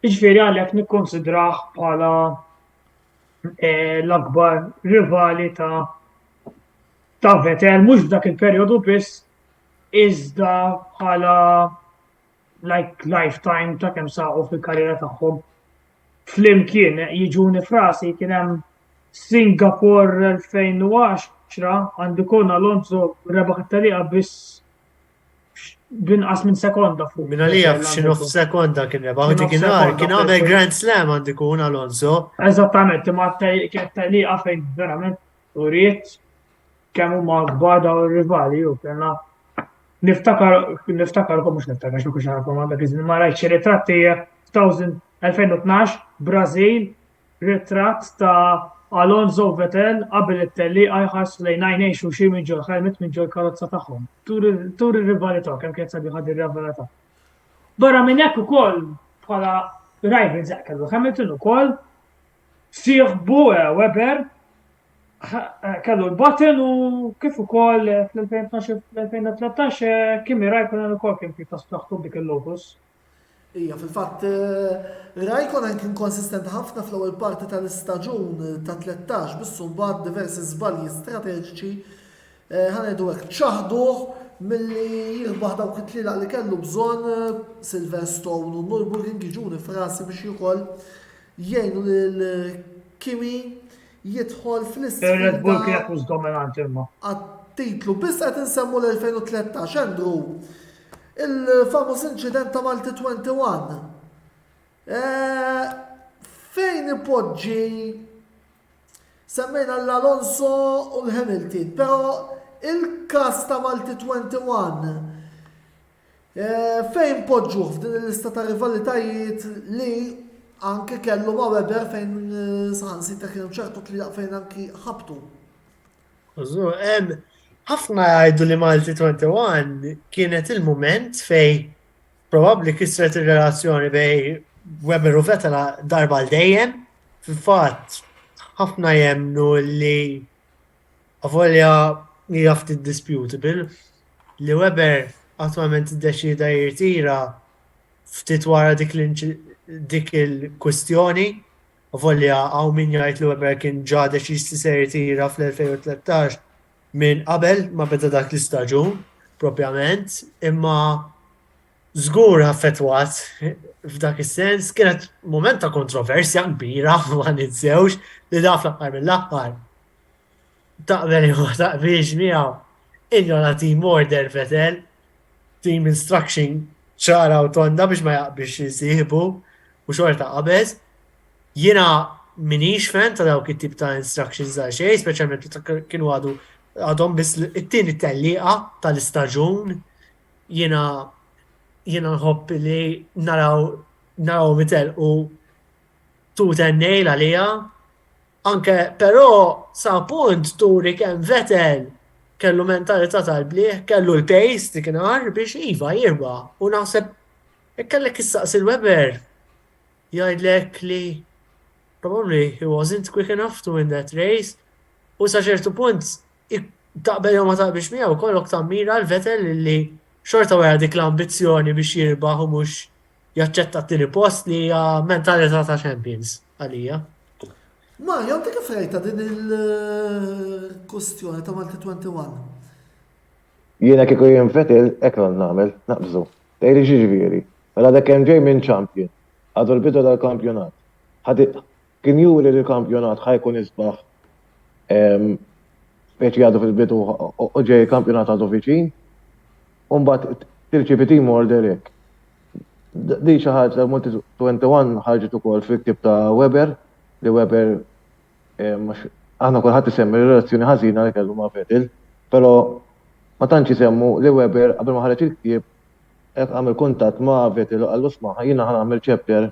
Iġifieri għalhekk nikkonsidrah bħala l-akbar rivali ta' Vettel mhux f'dak il-perjodu biss iżda bħala lifetime ta' kemm saqgħu fil-karriera tagħhom. Flimkien jiġuni frasi kien hemm Singapore 2010 għandu kun Alonso rebaħ it-taliqa biss binqas minn sekonda fuq. Min għalija f'xinof sekonda kien rebaħ, Xi kien sekonda, kien għamel Grand Slam għandu kun Alonso. Eżattament, ma kienet taliqa fejn verament uriet kemm huma kbar daw ir-rivali u kellna niftakar mhux niftakar x'ma kunx nagħrafhom għandek iżmin ma rajtx ritratti 2012 Brażil ritratt ta' Alonso Vettel qabel it-tellieqa jħarsu lejn għajnejn xulxin minn ġol ħelmet minn ġol karozza tagħhom. Tur ir-rivalità kemm kienet sabiħa dir-rivalità. Barra minn hekk ukoll bħala rivals kellu Hamilton ukoll sieħbu Webber kellu l-button u kif ukoll fl-2012-2013 Kimi Raikkonen ukoll kien pjuttost maħtub dik il-Lotus. Ija, fil-fatt, Raikkonen kien konsistenti ħafna fl-ewwel parti tal-istaġun ta' 13 bissu mbagħad diversi żbalji strateġiċi ħanedu hekk ċaħduh milli jirbaħ dawk it-tlielaq li kellu bżonn Silverstone u Nürburgring jiġuni frasi biex ukoll jgħinu lil Kimi jidħol fl-isfida. Red Bull kienet mhux dominanti imma. Għat-titlu biss qed insemmu l-2013 Andrew. Il-famus incident ta' Malti 21. Fejn ipoġġi semmejna l-Alonso u l-Hamilton, pero il-kas ta' Malti 21 fejn poġġuh f'din il-lista ta' rivalitajiet li anke kellu ma' Webber fejn saħansita kienu ċertu li fejn anki ħabtu. Ħafna jgħidu li Malti 21 kienet il-moment fej probabli kisret il-relazzjoni bej Webber u Vettel darba l-dejjem. Fil-fatt, ħafna jemnu li għavolja jgħafti disputable li Webber attualment id-deċida jirtira ftit wara dik il-kwestjoni. Għavolja għaw min jgħid li Webber kien ġa deċis li se jirtira fl-2013 minn qabel ma beda dak l-istaġun, propjament, imma żgur affettwat f'dak is-sens kienet moment ta' kontroversja kbira ma ninsewx li da fl-aħħar mill-aħħar. Taqbel ma taqbilx miegħu injola team order Vettel, team instruction ċara u tonda biex ma jaqbix jisieħbu u xorta qabeż. Jiena minix fan ta' dawk it-tip ta' instructions għal xejn, speċjalment kienu għadhom biss it-tieni tellieqa tal-istaġun jiena nħobb li naraw Vettel u tutennej għalija. Anke però sa punt turi kemm Vettel kellu mentalità tal-blieħ, kellu l-pace tiknar biex iva jirba. U naħseb kellek issaqsi l-Webber jgħidlek li probably he wasn't quick enough to win that race. U sa ċertu punt taqbel jew ma taqbilx miegħu kollok tammira l-Vettel li xorta wara dik l-ambizzjoni biex jirbaħ u mhux jaċċetta t-tieni post li hija mentalità ta' champions għalija. Mario, għanti kif rejta din il-kustjoni ta' Malti 21? Jiena kieku jien Vettel ekran nagħmel naqbżu. Tgħidli ġiġifieri. Mela dak hemm ġej minn champion. Għadu l-bidu tal-kampjonat. Kien juri li l-kampjonat ħajkun isbaħ speċi għadu fil-bidu u ġej kampjonat għadu viċin, un-bat tirċipi team order hekk. Di xi ħaġa ta' Malti 21 ħarġet ukoll fil-ktib ta' Webber, li Webber aħna kulħadd isemmi relazzjoni ħażina li kellu ma' Vettel, però ma tantx isemmu li Webber qabel ma ħareġ il-ktieb hekk għamel kuntatt ma' Vettel u qallu sma' jiena ħanagħmel chapter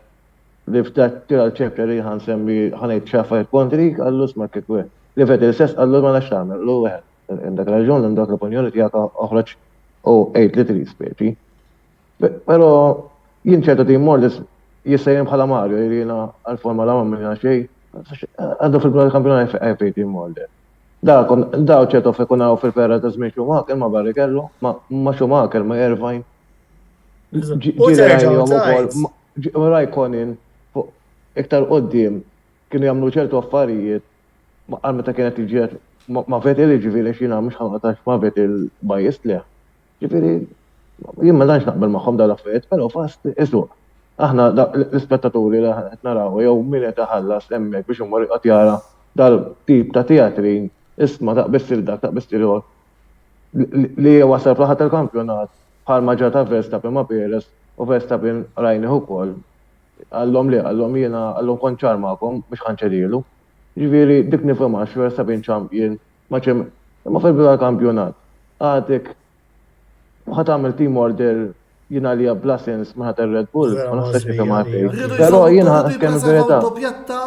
li ftat tira l-chapter li ħansemmi ħanejt xaffajt kontri qallu sma' kikwe. Li Vettel stess qallu ma nax tagħmel, lu wieħed. Indak raġun l-indak l-opinjoni tiegħek oħroġ u 8 litri speċi. Però jien ċertu tim Mordes jissejjem bħala Mario jiena għal-Formula 1 minna xejn. Għandu fil-kampjonat FA team Mordes. Daw ċertu fekunaw fil-ferra ta' żmien Schumacher ma Barrichello, ma Schumacher ma Irvine. Raikkonen iktar qoddim kienu jagħmlu ċertu affarijiet għal meta kienet iġiet ma Vettel ġifieri xina mhux ħanqatax ma Vettel bajjist le. Ġifieri jien ma danx naqbel magħhom dal-affarijiet, però fast isuq. Aħna l-ispettaturi li qed naraw jew min qed iħallas hemmhekk biex imur qed jara dal-tip ta' teatrin isma' taqbess il dak taqbess il li wasal fl-aħħar tal-kampjonat bħalma ġa ta' Verstappen ma' Perez u Verstappen rajni ukoll għallhom jiena għallhom kont ċar magħkom biex ħanċedilu. Ġifieri dik nifhimha Verstappen champion ma fil-kampjonat għadek ħat għamil team order jina li bla sens ma ħat Red Bull, ma naħtax nifhimha fejn. Però jiena kemm verità. doppjetta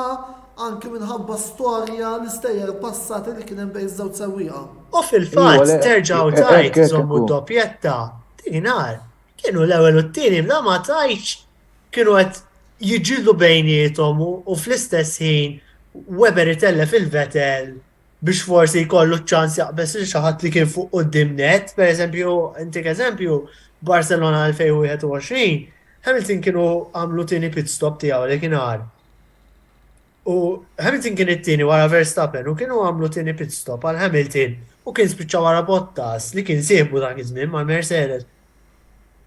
anke minħabba storja l-istejjer passati li kien hemm bejn iż-żewġ sewwieqa. U fil-fatt terġgħu tajt żommu d-doppjetta tinar. Kienu l-ewwel u t-tieni bla ma tajtx kienu qed jiġġieldu bejniethom u fl-istess ħin Webber itellef il-Vettel biex forsi jkollu ċans jaqbes xi ħadd li kien fuq quddiem net, pereżempju, intik eżempju, Barcelona 2021, Hamilton kienu għamlu tieni pit stop tiegħu li kien għar. U Hamilton kien it-tieni wara Verstappen u kienu għamlu tieni pit stop għal Hamilton u kien spiċċa wara Bottas li kien siebu dak iż-żmien ma' Mercedes.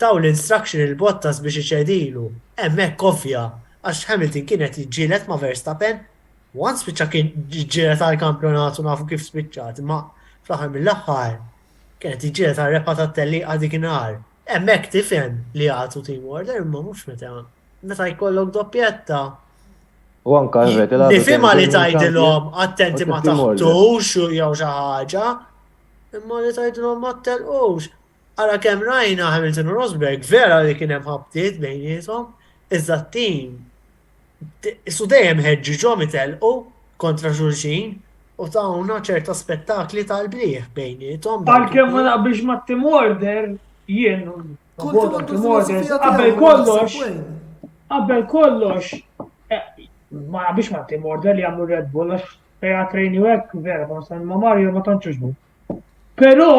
Taw l-instruction il-Bottas biex iċedilu, hemmhekk ovvja għax Hamilton kienet jiġġieled ma' Verstappen. Once spiċċa kien ġiret għal-kampjonat u nafu kif spiċċat, ma fl-aħħar mill-aħħar kienet ġiret għal-repa tat-telliqa dik inhar. Hemmhekk tifhem li għatu team order imma mhux meta jkollok doppjetta. U anka l-Vettel Nifhimha li tgħidilhom attenti ma taħtux jew xi ħaġa, imma li tgħidilhom ma telqux. Ara kemm rajna Hamilton u Rosberg vera li kien hemm ħabtiet bejniethom, iżda t-tim Issu dejjem ħeġġiġhom itelqu kontra xulxin u tawna ċerta spettakli tal-bliħ bejniethom. Għalkemm ma naqbilx ma' team order jien qabel kollox ma naqbilx ma' team order li għamlu Red Bull għax fejja trejni hekk vera ma Mario ma tantx ġbu. Però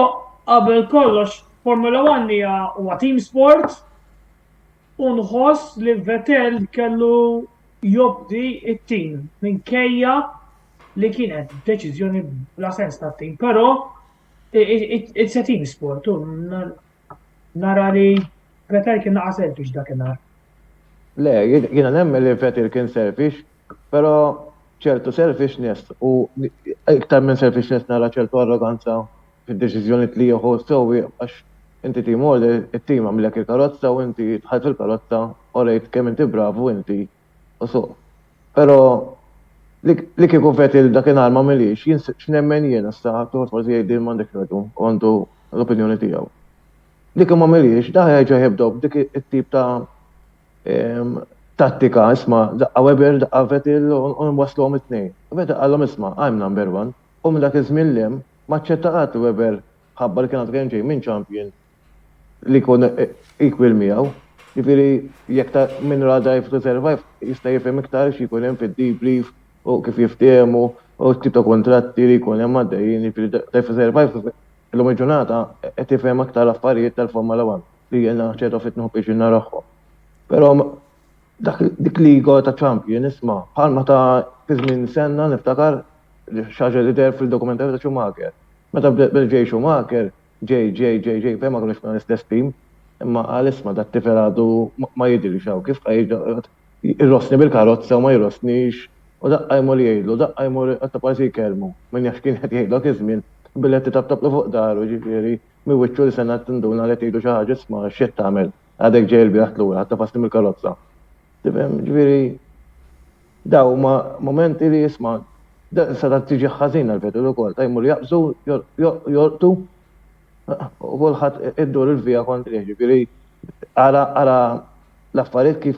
qabel kollox Formula 1 hija huwa team sport u nħoss li Vettel kellu jobdi it-tim minkejja li kienet deċiżjoni bla sens ta' tim, però it's a team sport u nara li Vettel kien naqa' selfish dakinhar. Le, jiena nemmen li Vettel kien selfish, però ċertu selfishness u iktar minn selfishness nara ċertu arroganza fid-deċiżjoni li jieħu sewwi għax inti team order it-tim għamilek il-karozza u inti tħadd fil-karozza u rejt kemm inti bravu inti. Pero li kieku Vettel dakinhar ma milix, jien x'nemmen jien issa forsi jgħidil m'għandek raġun u għandu l-opinjoni tiegħu. Li kien ma milix, da ħeġa jibdob dik it-tip ta' tattika isma' daqqa Webber daqqa Vettel u nwaslhom it-tnejn. Vettel qallhom isma' I'm number one u minn dak iż-żmien lem ma ċċettaqat Webber ħabba li kien kien ġej minn champion li jkun equal miegħu. Ġifieri jekk ta' minn ra drive to survive jista' jifhem iktar x'jkun hemm fid-debrief u kif jiftehmu u tip ta' kontratti li jkun hemm għaddejjin, ġifieri drive to survive illum il-ġurnata qed tifhem aktar affarijiet tal-Formula 1 li jiena ċertu fitnuħu biex narahom. Però dik liga ta' champion isma' bħalma ta' żmien senna niftakar xaġa li der fil-dokumentarju ta' Schumacher. Meta ġej Schumacher, ġej, fejn ma kienx l-istess team. Imma għal-isma da t-tiferadu ma jidri xaw, kif jirrosni bil-karozza u ma jirrosnix, u daqqajmu li jgħidlu, daqqajmu għatta parsi jkelmu, minn jax kien għet jgħidlu kizmin, billet t-tabtablu fuq daru ġifiri, mi wicċu li sena t-tinduna li t-jgħidu xaħġa isma xiet tamel, għadek ġej l-biħat l-ura, għatta pasni bil-karozza. Tifem, ġifiri, daw ma momenti li isma, da sa tiġi ħazina l-vetu l-kol, tajmu li jaqbżu, jortu, u kulħadd iddur il-vija kontri, ġifieri ara l-affarijiet kif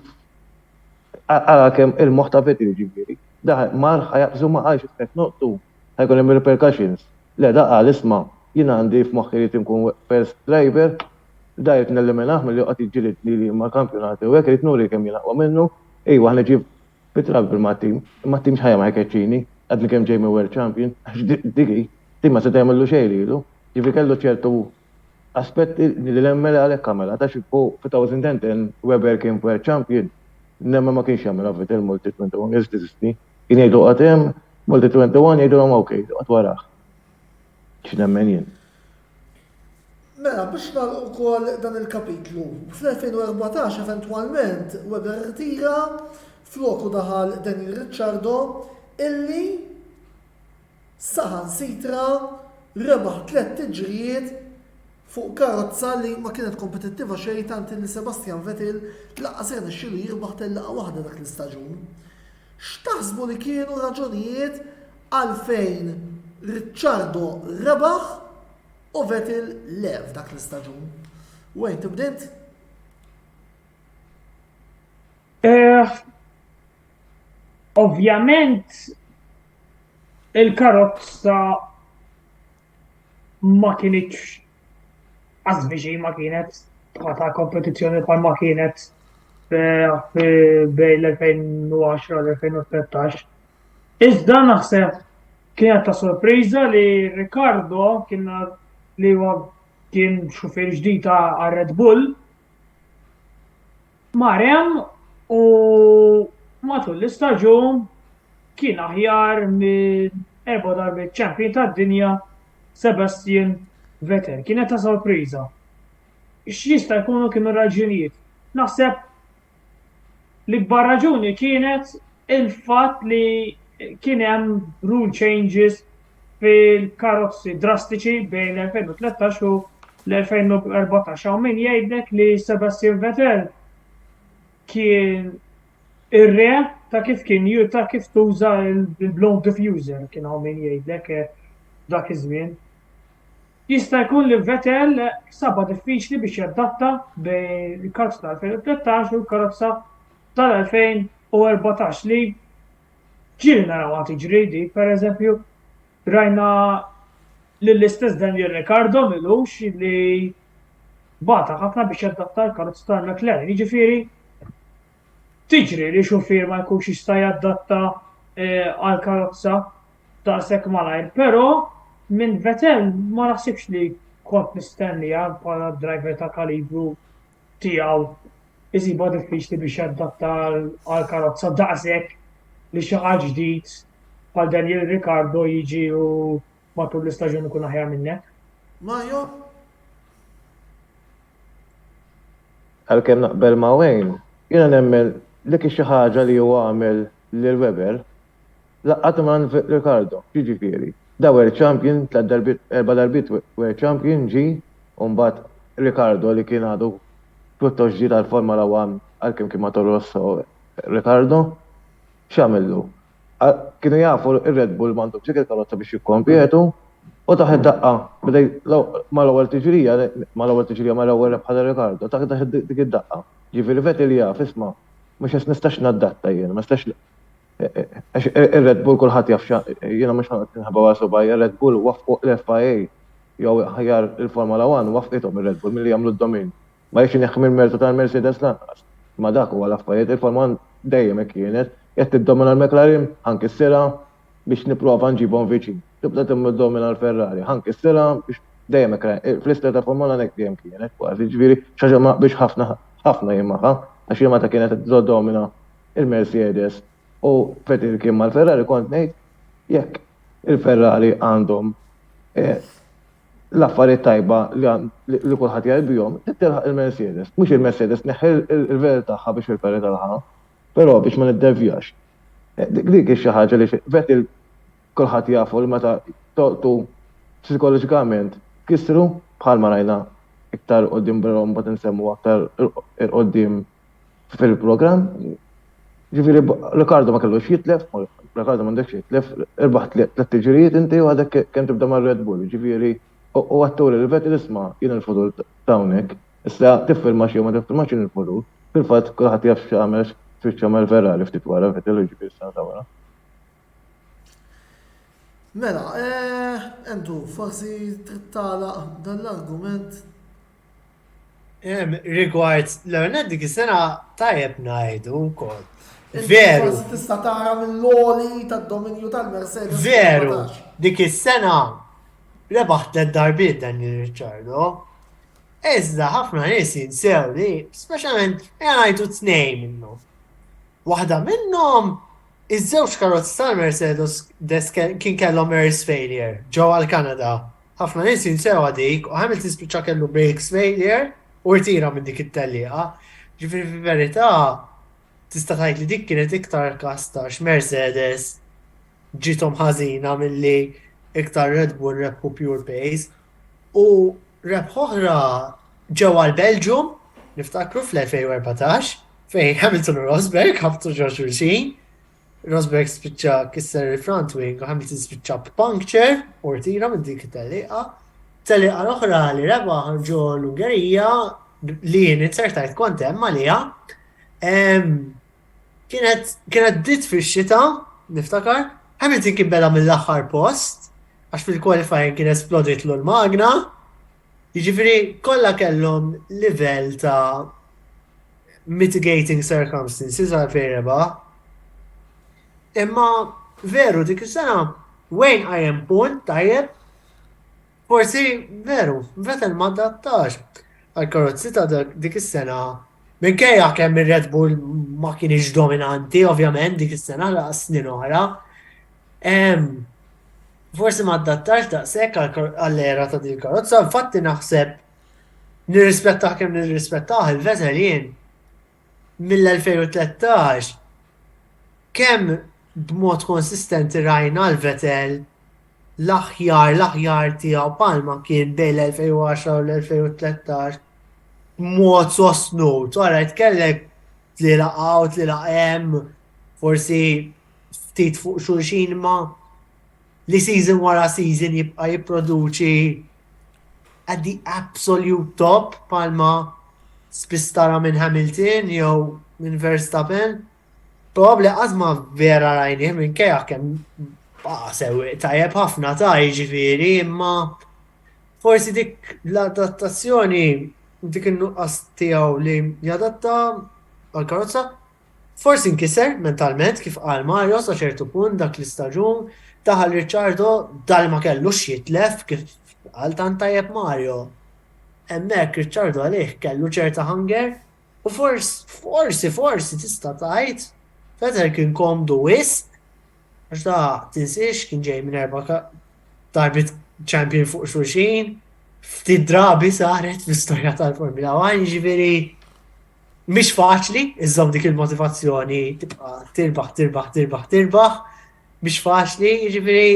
ara kemm il-moħħ ta' Vettel ġifieri. Daħal mar ħajaqżu ma qajx qed noqtu ħajkun hemm repercussions. Le da qal isma' jien għandi f'moħħi li nkun first driver, dajt nelliminaħ milli qed jiġġieled li mal-kampjonati u hekk irid nuri kemm jien aqwa minnu, ejwa ħna ġib bitrabil mat-tim, imma t-tim x'ħajja ma jkeċċini, għadni kemm ġej world champion, digi, tim ma se tagħmlu xejn lilu. Ġifri kellu ċertu aspetti li l-emmel għalek kamela, ta' xibku f-2010 Webber kien world champion, nemma ma kienx jagħmel Vettel multi-21 jeżisti, kien jgħidu qatem multi-21 jgħidu għam okej, għat waraħ. X'nemmen jien. Mela, biex nagħlqu wkoll dan il-kapitlu, fl-2014 eventwalment Webber rtira floku daħal Daniel Ricciardo illi saħan sitra rebaħ 3 tiġrijiet fuq karozza li ma kienet kompetittiva xejn tant li Sebastian Vettel laqqas irnexxielu jirbaħ tellaqgħa waħda dak l-istaġun. X'taħsbu li kienu raġunijiet għalfejn Ricciardo rebaħ u Vettel lev dak l-istaġun? Wejn tibdint? Ovvjament il-karozza ma kienx għazviġi ma kienet ta' kompetizzjoni bħal ma kienet bejn l-2010 u l-2013. Iżda naħseb kienet ta' sorpriża li Ricciardo kien xufier ġdid għal Red Bull marem u matul l-istaġun kien aħjar minn 4 darbiet ċempjon tad-dinja Sebastian Vettel. Kienet ta' sorpriża. X'jista' jkunu kienu raġunijiet? Naħseb l-ikbar raġuni kienet il-fatt li kien hemm rule changes fil-karozzi drastiċi bejn l-2013 u l-2014. U min jgħidlek li Sebastian Vettel kien ir-re ta' kif tuża il-blown diffuser kien hawn min jgħidlek dak iż-żmien. Jista' jkun li Vettel saba diffiċli biex jadatta bejn il-karozza tal-2013 u l-karozza tal-2014 li ġieli naraw tiġri di, pereżempju, rajna lill-istess Daniel Ricciardo milux li bata ħafna biex jadatta l-karozza tal-McLaren. Jiġifieri tiġri li xufier ma jkunx jista' jadatta għall-karozza daqshekk malajr, però minn Vettel ma naħsibx li kont nistennija bħala driver ta' kalibru tiegħu isiba diffiċli biex jadatta għall-karozza daqshekk li xi ħaġa ġdid bħal Daniel Ricciardo jiġi u matul l-istaġun ikun aħjar minnek. Majo? Għalkemm naqbel ma' Wayne, jiena nemmen li kien xi ħaġa li huwa għamel lil Weber laqqat man Ricciardo, jiġifieri. Da World Champion, 4 darbit World Champion ġi, u mbagħad Ricciardo li kien għadu pjuttost ġdid tal-Formula 1 għalkemm kien ma Rosso Ricciardo, x'għamillu? Kienu jafu ir-Red Bull m'għandhom ċek il-karozza biex jikkompjetu u taħed daqqa bidej mal-ewwel tiġrija mal-ewwel rebħa Ricciardo, taħed dik id-daqqa. Ġifieri Vettel jaf isma' mhux nistax naddatta jien, ma nistax ir-Red Bull kulħadd jaf jiena mhux nħabba wasu bajja Red Bull wafqu l-FIA jew ħajar il-Formula 1 wafqithom ir-Red Bull milli jagħmlu d-domin. Ma jiex inneħħi mill-mertu tal-Mercedes lanqas. Ma dak huwa l-affarijiet il-Formula 1 dejjem hekk kienet qed tiddomina l-McLaren ħankissirha biex nipprova nġibhom viċin. Tibda timdomina l-Ferrari ħankissirha biex dejjem hekk fl-istra ta' Formula hekk dejjem kienet kważi ġifieri xaġa ma biex ħafna jimmaħa għax jimma ta' kienet tiddomina il-Mercedes. U Vettel kien mal-Ferrari kont ngħid jekk il-Ferrari għandhom l-affarijiet tajba li kulħadd jgħidbihom, tittilħaq il-Mercedes. Mhux il-Mercedes neħħi il-veri tagħha biex il-Ferrari tagħha, però biex ma niddevjax. Dik xi ħaġa li Vettel kulħadd jafu li meta toqtu psikoloġikament kisru bħalma rajna iktar qudiem brom bad insemmu aktar qudiem fil-programm. Ġifieri Ricciardo ma kellux jitlef, Ricciardo m'għandekx jitlef, irbaħ 3 tiġrijiet inti u għadek kemm tibda mar-Red Bull, ġifieri u għatturi li Vettel isma' jien il-futur ta' hawnhekk, issa tiffirma xi ma tiffirmax jien il-futur. Fil-fatt kulħadd jaf x'għamel x'għamel Ferrari ftit wara Vettel u ġifieri sena ta' wara. Mela, Andrew, forsi trid tagħlaq dan l-argument. Rigward l-għanet dik is-sena tajjeb ngħidu wkoll. Veru. Forsi tista' tara mill-loli tad-dominju tal-Mercedes. Veru. Dik is-sena rebaħ 3 darbiet Daniel Ricciardo. Iżda ħafna nies jinsew li, speċjalment ngħidu 2 minnhom. Waħda minnhom iż-żewġ karozzi tal-Mercedes kien kellhom race failure ġewwa l-Kanada. Ħafna nies jinsew dik u Hamilton spiċċa kellu brakes failure u rtira minn dik it-tellieqa. Ġifieri fil-verità tista' tgħid li dik kienet iktar każ ta' Mercedes ġiethom ħażina milli iktar Red Bull rebħu Pure Pace u rebħu oħra ġewwa l-Belġium niftakru fl-2014 fejn Hamilton u Rosberg ħabtu ġo xulxin. Rosberg spiċċa kisser il-front wing u Hamilton spiċċa puncture u rtira minn dik it-telliqa. Telliqa l-oħra li rebaħ ġo l-Ungerija li jien insertajt kont hemm għaliha. Kienet dit fix-xita, niftakar, Hamilton kien beda mill-aħħar post, għax fil-qualifying kien esplodit l-magna. Jiġifieri kollha kellhom livell ta' mitigating circumstances għal fejn rebaħ. Imma veru dik is-sena Wayne qajjem punt tajjeb. Forsi veru, Vettel ma adattax għal-karozzi ta' dik is-sena. Minkejja kemm ir-Red Bull ma kienx dominanti, ovvjament dik is-sena la snin oħra. Forsi ma adattax daqshekk għall-era ta' dik il-karozza, infatti naħseb nirrispettaħ kemm nirrispettaħ il-Vettel jien mill-2013 kemm b'mod konsistenti rajna l-Vettel l-aħjar tiegħu palma kien bejn l-2010 u l-2013 b'mod sostnut. Wara tkellek tlielaq A u tlielaq M, forsi ftit fuq xulxin ma li season wara season jibqa' jipproduċi at the absolute top palma spiss tara minn Hamilton jew minn Verstappen. Probabli għazma vera rajni minn kejja kemm sewi tajjeb ħafna ta' jiġifieri, imma forsi dik l-adattazzjoni dik in-nuqqas tiegħu li jadatta għall-karozza forsi nkiser mentalment kif qal Mario sa ċertu punt dak l-istaġun daħal Ricciardo dal ma kellux jitlef kif qal tant tajjeb Mario. Hemmhekk Ricciardo għalih kellu ċerta hunger u forsi tista' tgħid Vettel kien komdu wisq, għax da tinsiex kien ġej minn 4 darbit champion fuq xulxin, ftit drabi saret fl-istorja tal-Formula 1, jiġifieri mhix faċli iżżomm dik il-motivazzjoni tibqa' tirbaħ, mhix faċli, jiġifieri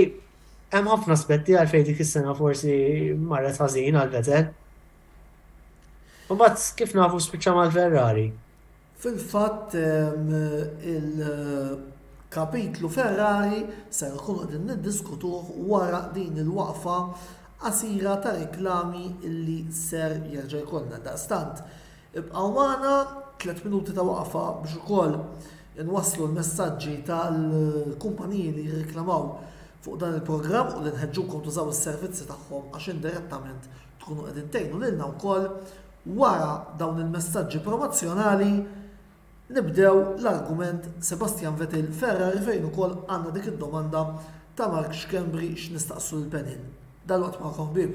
hemm ħafna aspetti għalfejn dik is-sena forsi marret ħażin għal Vettel. U mbagħad kif nafu spiċċa mal-Ferrari. Fil-fatt il-kapitlu Ferrari ser nkunu qegħdin niddiskutuh wara din il-waqfa qasira ta' riklami illi ser jerġa' jkollna. Daqstant ibqgħu magħna 3 minuti ta' waqfa biex ukoll inwasslu l-messaġġi tal-kumpaniji li jirriklamaw fuq dan il-programm u li nħeġġukom tużaw is-servizzi tagħhom għax indirettament tkunu qegħdin tgħinu lilna wkoll. Wara dawn il-messaġġi promozzjonali nibdew l-argument Sebastian Vettel Ferrari fejn ukoll għandna dik id-domanda ta' Mark Schembri x'nistaqsu l-Penin. Dalwaqt magħkom bib.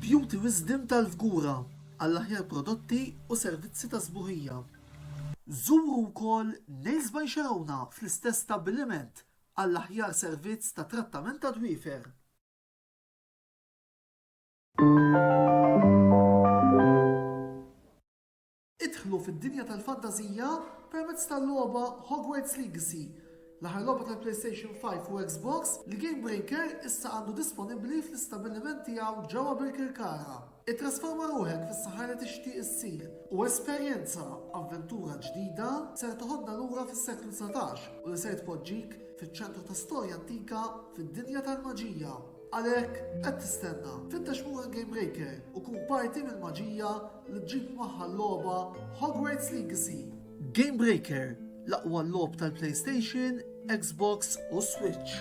Beauty Wisdom tal-Fgura għall-aħjar prodotti u servizzi ta' sbuħija. Żuru wkoll Nails by Sharona fl-istess stabbiliment għall-aħjar servizz ta' trattament ta' dwiefer. Idħlu fid-dinja tal-fantażija permezz tal-logħba Hogwarts Legacy L-aħħar logħba tal-PlayStation 5 u Xbox li Game Breaker issa għandu disponibbli fl-istabilliment tiegħu ġewwa Birkirkara. Ittrasforma ruħek fis-saħħa li tixtieq issir u esperjenza avventura ġdida ser toħodna lura fis-seklu 19 u li ser tpoġġik fiċ-ċentru ta' storja antika fid-dinja tal-maġija. Għalhekk qed tistenna fittex mura Game Breaker u kun parti mill-maġija li ġġib magħha l-logħba Hogwarts Legacy. Game Breaker, l-aqwa logħob tal-PlayStation, Xbox u Switch.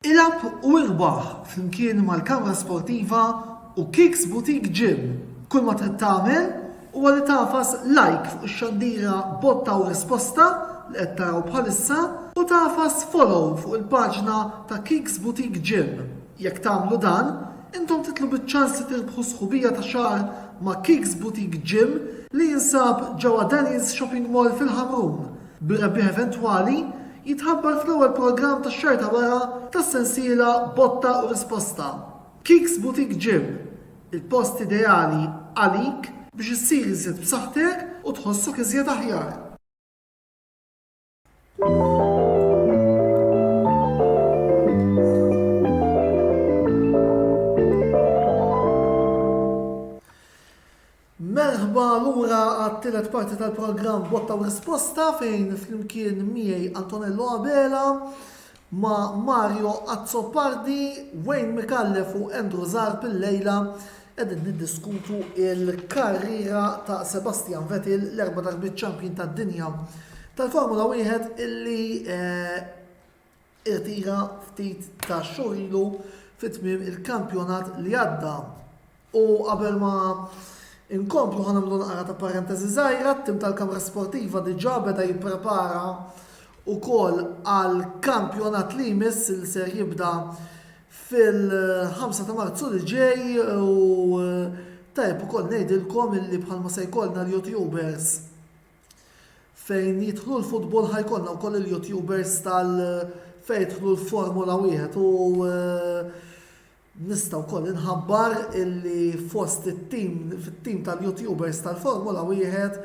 Ilab u irbaħ flimkien mal-kamra sportiva u Kicks Boutique Gym. Kull ma trid tagħmel huwa li tafas like fuq ix-xandira botta u risposta li qed taraw bħalissa u tafas follow fuq il-paġna ta' Kicks Boutique Gym. Jekk tagħmlu dan, intom titlu biċ-ċans li tirbħu sħubija ta' xahar ma' Kicks Boutique Gym li jinsab ġewwa Denny's Shopping Mall fil-Ħamrun. Bir-rebbieħ eventwali jitħabbar fl-ewwel programm tax-xahar ta' wara tas-sensiela botta u risposta. Kicks Boutique Gym, il-post ideali għalik biex issir iżjed b'saħħtek u tħossok iżjed aħjar. Merħba lura għat-tielet parti tal-programm Botta u Risposta fejn flimkien miegħi Antonello Abela ma' Mario Azzopardi, Wayne Mikallef u Andrew Zarp il-lejla qegħdin niddiskutu il-karriera ta' Sebastian Vettel, l-erba' darbit champion tad-dinja tal-Formula 1 illi irtira ftit ta' xhur ilu fit-tmiem il-kampjonat li għadda. U qabel ma inkomplu ħanamlu naqra ta' parentesi żgħira, t-tim tal-kamra sportiva diġà beda jipprepara wkoll għal kampjonat li jmiss il ser jibda fil-5 ta' Marzu li ġej u tajb ukoll ngħidilkom illi bħalma se jkollna l-YouTubers fejn jidħlu l-futbol ħajkollna wkoll il-YouTubers fejn jidħlu l-Formula 1 u nista' wkoll inħabbar illi fost fit-tim tal-YouTubers tal-Formula 1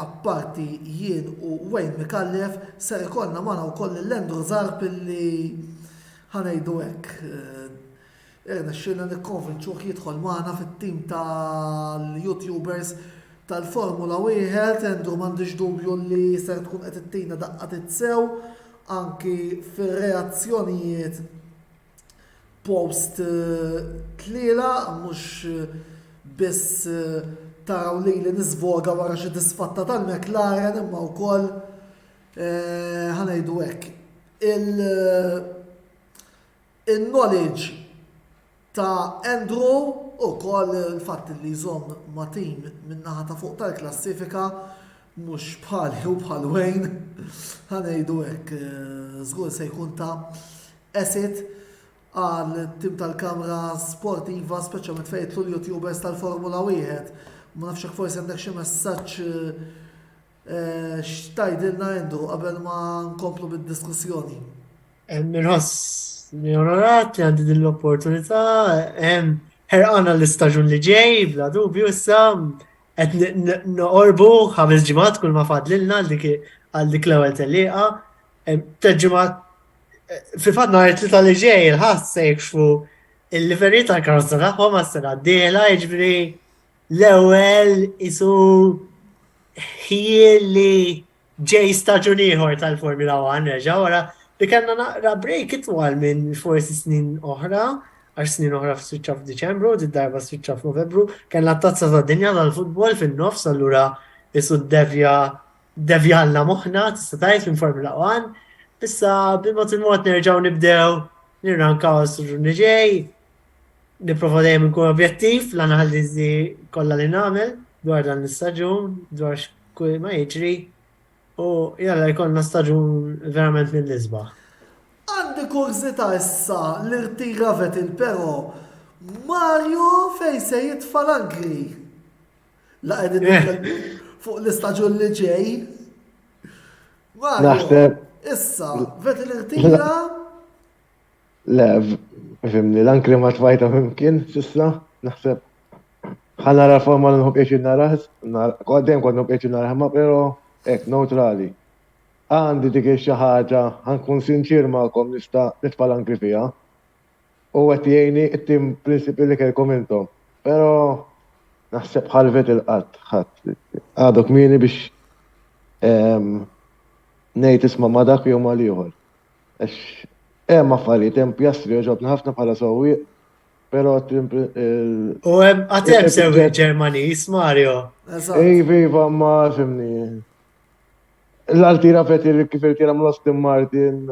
apparti jien u Wayne Mikallef ser ikollna magħna wkoll l-Andrew Zarp illi ħanejdu hekk. Xilna nikkonvinċuh jidħol magħna fit-tim tal-YouTubers tal-Formula 1, Andrew m'għandix dubju li ser tkun qed ittina daqqa titsew anki fir-reazzjonijiet post tliela mhux biss taraw li nisvoga wara xi disfatta tal-McLaren imma wkoll ħanejdu hekk. Il-knowledge ta' Andrew ukoll il-fatt li jżomm ma' tim min-naħa ta' fuq tal-klassifika mhux bħali u bħal Wayne ħanejdu hekk żgur se jkun ta' asset għal tim tal-kamra sportiva speċjalment fejn jitlu l-YouTubers tal-Formula 1. Ma nafx hekk forsi għandek xi messaġġ x'tgħidilna Andrew qabel ma nkomplu bid-diskussjoni. Minħoss li onorat li għandi din l-opportunità, ħerqana l-istaġun li ġej, bla dubju issa, qed noqorbu 5 ġimgħat kull ma fadlilna għal dik l-ewwel tellieqa. 3 ġimgħat fil-fatt nhar it-tlieta li ġej il-ħadd se jikxfu il-livery tal-karozza tagħhom għas-sena d-dieħla, jiġifieri l-ewwel isu ħiel li ġej staġun ieħor tal-Formula 1 reġa' wara li kellna naqra break itwal minn forsi snin oħra, għax snin oħra switcha f'Diċembru, darba switcha f'Novembru, kellna t-tazza tad-dinja tal-futbol fin-nofs allura isu devjalna moħħna tista' tgħid minn Formula 1. Issa b'mod il-mod nerġgħu nibdew nirrankaw s-staġun li ġej, nipprova dejjem nkun objettiv l-analiżi kollha li nagħmel dwar dan l-istaġun, dwar x'kull ma jiġri u jalla jkollna staġun verament mill-isbaħ. Għandi kurzita issa l-irtira Vettel però Mario fejn se jitfa' l-ankri. La qegħdin fuq l-istaġun li ġej. Mario, issa Vettel irtira? Le, fimni, l-ankri ma tfajta mimkien, sissa, naħseb. ħanara l-forma l-nħob eċin naraħ, għaddem kod nħob eċin naraħ, ma pero ek, neutrali. Għandi dik xi ħaġa, ħankun sinċir ma'kom nista' nitfal anki fiha. U qed jgħinni t-tim prinsipi li kelkom intom. Pero naħseb ħalvet il-qatt ħadd. Għadu kmieni biex ngħid isma' ma dak jew ma ieħor. Hemm affarijiet hemm pjastri joġobna ħafna bħala sewwieq, però U għatem sewi Ġermaniż, Mario. Iva, ma fimni. L-altira fetir kif irtira Aston Martin,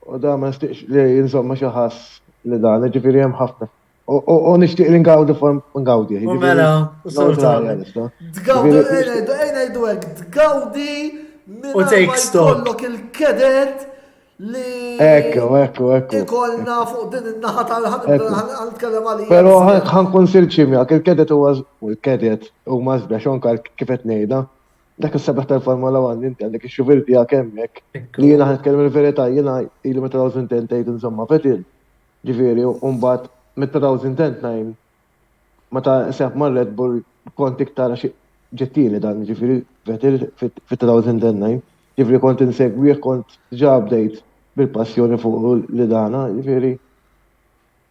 u da ma nistiqx li insomma xi ħass li dan, ġifieri hemm ħafna. U nixtieq li ngawdi ngawdi. U mela, Tgawdi, ngħidu hekk, tgawdi U take stock. kollok il-kedet li Ekku. ikollna fuq din in-naħa tal-ħankellem għalija. Pero ħankun silċimja, il-kedet u mażbja xonka kifet nejda. Dak is-sabaħ tal-Formula 1 inti għandek ix-xuvir tiegħek hemmhekk. Li jiena ħnitkellem il-verità, jiena ilu meta 2010 tgħid insomma fetil. Ġifieri, u mbagħad meta 2009 meta seħħ ma' Red Bull kont iktar xi ġettini dan, ġifieri fetil fit-2009. Ġifieri kont insegwih, kont ġa bdejt bil-passjoni fuq li dana, ġifieri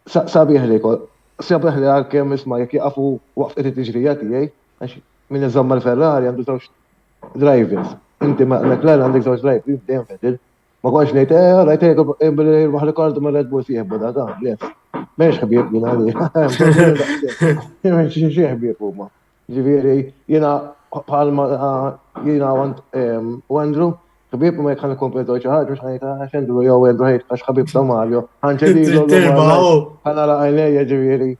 sabiħ li għalkemm isma' jekk jaqfu waqfet it-tiġrija tiegħi, għax min iżomma l-Ferrari għandu żewġ drivers. Inti ma' McLaren għandek żewġ drivers, dejjem fetil. Ma konx ngħid rajt jirbaħ rikordu ma' Red Bull fih bada dan, les. M'hemmx ħbieb jien għalih. M'hemmx xi ħbieb huma. Ġifieri jiena bħalma jiena u Andrew, ħbieb ma jekk ħanikompletu xi ħaġa biex ngħid għax Andrew jew Andrew ħejt għax ħbieb ta' Mario. Ħanċedilu ħanara għajnejja ġifieri.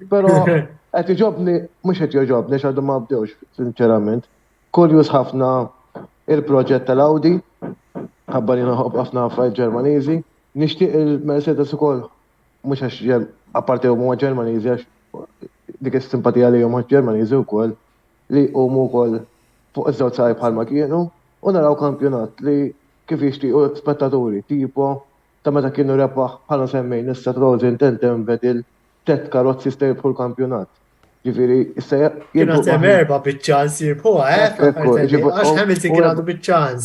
Però qed iġobni mhux qed joġobni x'għadu ma bdewx sinċerament. Kurjuż ħafna il-proġett tal-Audi, ħabba li naħobb ħafna affarijiet Ġermaniżi. Nixtieq il-Mercedes ukoll mhux għax apparti huma Ġermaniżi għax dik is-simpatija li huma Ġermaniżi wkoll li huma wkoll fuq iż-żewġ sahib bħalma kienu u naraw kampjonat li kif jixtiequ spettaturi tipo ta' meta kienu rebaħ bħala semmejn issa 2010 Vettel tet karozzi stejbħu l-kampjonat. Ġifieri issa kienu hemm erba' biċ-ċans jirbħuha, għax Hamilton kien għadu biċ-ċans.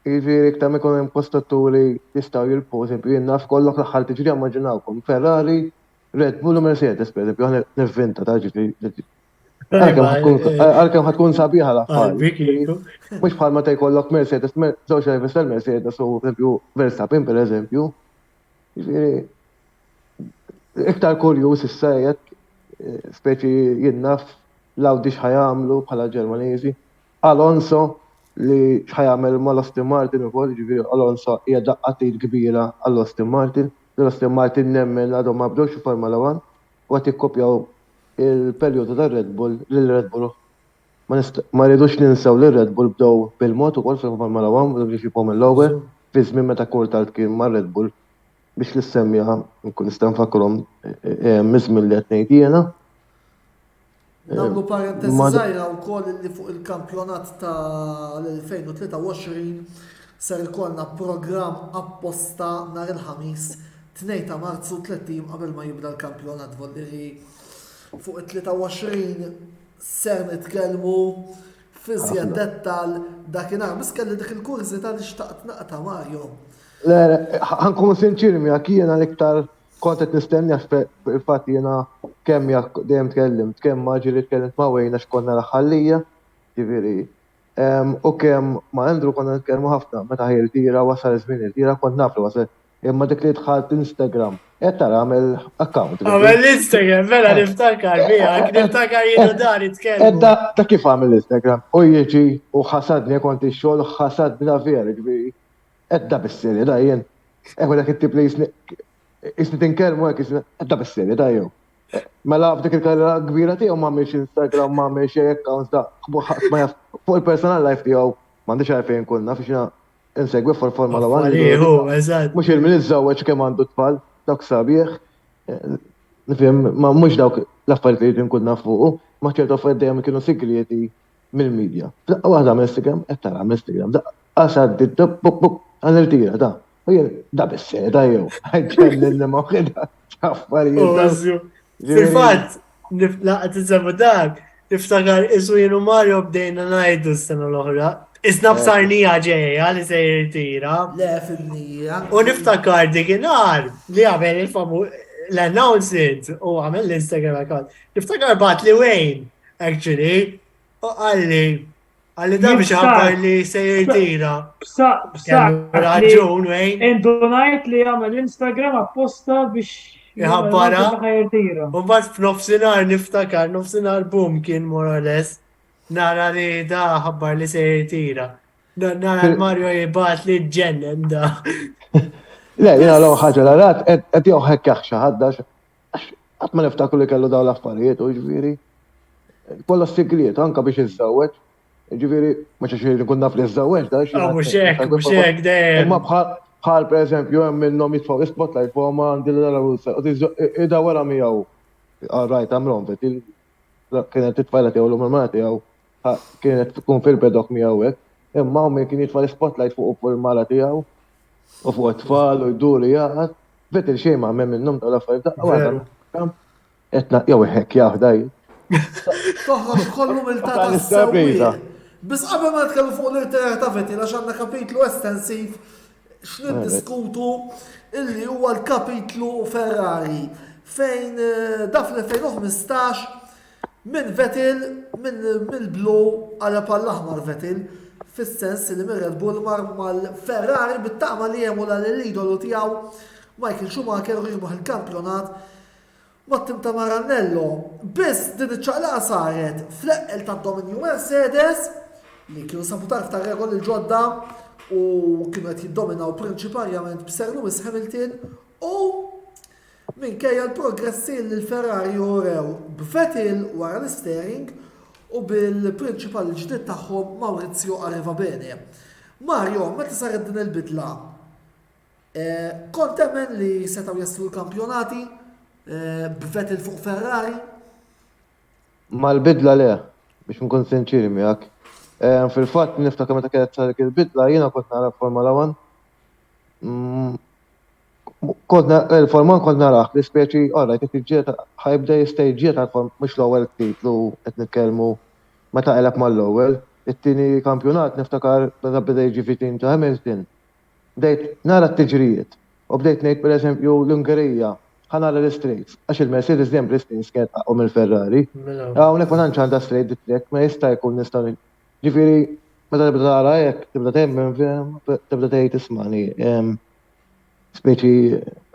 Ġifieri iktar ma jkun hemm kostrutturi jistgħu jilbħu, eżempju jien naf kollok l-aħħar tiġri immaġinawkom Ferrari, Red Bull u Mercedes, pereżempju aħna nivvinta ta' ġifieri. Għalkemm ħatkun sabiħa l-aħħar. Mhux bħalma ta' jkollok Mercedes, żewġ drivers tal-Mercedes u eżempju Verstappen pereżempju. Ġifieri iktar kurjuż issa jgħid, speċi jinnaf l-Audi x'ħajamlu bħala Ġermaniżi. Alonso li x'ħajamel mal-Aston Martin ukoll, ġifieri Alonso hija daqqatit kbira għall-Aston Martin. L-Aston Martin nemmen għadhom ma bdewx Formula 1 u qed jikkopjaw il-perjodu tar-Red Bull lill-Red Bull. Ma rridux ninsew li Red Bull bdew bil-mod ukoll fil-Formula 1 biex jibhom il-ewwel fi żmien meta Coulthard kien mar-Red Bull biex nissemmija nkun nista' nfakkurhom miżmien li qed ngħid jiena. Nagħmlu parentesi żgħira wkoll li fuq il-kampjonat tal-2023 ser ikollna programm apposta nhar il-ħamis 2 ta' Marzu 30 qabel ma jibda l-kampjonat volleri fuq it-23 ser nitkellmu fi żjed dettall dakinhar biss kelli dik il-kurzità li xtaqt naqta' Mario. Ħankun sinċir miegħek jiena l-iktar kont qed nistenni għax fil-fatt jiena kemm jak dejjem tkellimt, kemm ma ġieli tkellimt ma' Wayne għax konna l-ħallija, ġifieri. U kemm ma' Andrew konna nitkellmu ħafna meta ħirtira wasal żmien irtira kont naf li wasal. Imma dik li dħalt Instagram, qed tara għamel account. Għamel l-Instagram, mela niftakar miegħek, niftakar jienu dan jitkellmu. Ta' kif għamel l-Instagram? U jiġi u ħasadni kont ix-xogħol u ħasadni la vera, ġifieri. Edda bis-serja da jien. Ekku dak it-tip li jisni tinkelmu hekk edda bis-serja da jew. Mela f'dik il-karriera kbira tiegħu m'għamilx Instagram, m'għamilx accounts da fuq il-personal life tiegħu m'għandix għalfejn kun naf x'ina insegwi Formula 1. Mhux il-min iżżewweġ kemm għandu tfal, dawk sabiħ. Nifhem ma mhux dawk l-affarijiet li jrid inkun naf fuqu, ma ċertu affarijiet dejjem kienu sigreti mill-medja. Waħda mill-Instagram, qed tara mill-Instagram. Għasad għal-tira da. U jien da bis-serja da jew. Ħajġenni ma' affarijiet. Fil-fatt, Laqqa t-sebu dak, niftakar isu jenu Mario bdejna najdu s-sena l-oħra. Isna b'sarnija ġeja li se jirtira. Le fil-nija. U niftakar dikinar li għamel il-famu l-announcement u għamel l-Instagram account. Niftakar bat li Wayne, actually, u għalli da biex għabbar li se jirtira. Raġun, Wayne. Indonajt li għamel Instagram apposta biex Jħabbara. jirtira. U bat f'nofsinar niftakar, nofsinar boom kien more or less. Nara li da ħabbar li se jirtira. Nara Mario jibat li ġennen da. Le, jina l ħagġa l-għarat, għed jow hekkaħ xaħadda, għat ma niftakru li kellu daw l-affarijiet, u ġviri, kolla s-sigriet, anka biex iż-żawet, ġviri, ma xaxir nkun naf li iż-żawet, da Muxek, dem. Ma bħal, per eżempju, minnom jitfaw spotlight, fuq ma għandi l-għala ida wara miegħu, rajt għamrom, kienet titfajla tiegħu l-ummanati għaw, kienet tkun fil-pedok miegħu hekk, imma min kien jitfa spotlight fuq il-mala tiegħu, u fuq it-tfal u jduri jaqgħad, vetil xejn ma' hemm minnhom tal-affarijiet daqqa etna jew hekk jaħdaj. Toħroġ kollu mill-ta' s-sewwieq. Bis qabel ma nitkellmu fuq l-irtirar ta' Vettel għax għandna kapitlu estensiv x'niddiskutu illi huwa l-kapitlu Ferrari fejn da fl-2015 minn Vettel minn blu għal pall-aħmar Vettel fis-sens li minn Red Bull mar mal-Ferrari bit-tama li jemula l-idolu tiegħu Michael Schumacher u jimħu il-kampjonat mat-tim ta' Maranello. Biss din iċ-ċaqlaqa saret fl-eqqel ta' Dominio Mercedes li kienu sabu tarf ta' regoli l-ġodda u kienu qed jiddominaw prinċipalment b'Sir Lewis Hamilton u minkejja l-progressi li l-Ferrari urew b'Vettel wara l-steering u bil-prinċipal ġdid tagħhom Maurizio Arrivabene. Mario, meta saret din il-bidla? Kont temmen li setgħu jaslu l-kampjonati b'Vettel fuq Ferrari? Mal-bidla le, biex nkun sinċiri miegħek. Fil-fatt niftakar meta kienet saret il-bidla jiena kont nara Formula 1. Il-Formula 1 kont naraħ li speċi orajt qed iġġiet ħajbda jistejġiet għal mhux l-ewwel titlu qed nitkellmu meta qeleb mal-ewwel. It-tieni kampjonat niftakar meta beda jiġi fit-tim ta' Hamilton. Bdejt nara t-tiġrijiet u bdejt ngħid pereżempju l-Ungerija ħanara l-Straits għax il-Mercedes dejjem l-Straits kienet aqgħu mill-Ferrari. Hawnhekk ma tantx għandha straight dit-trek ma jista' jkun nistgħu ġifieri meta tibda tara hekk tibda temmen tibda tgħid ismani. Speċi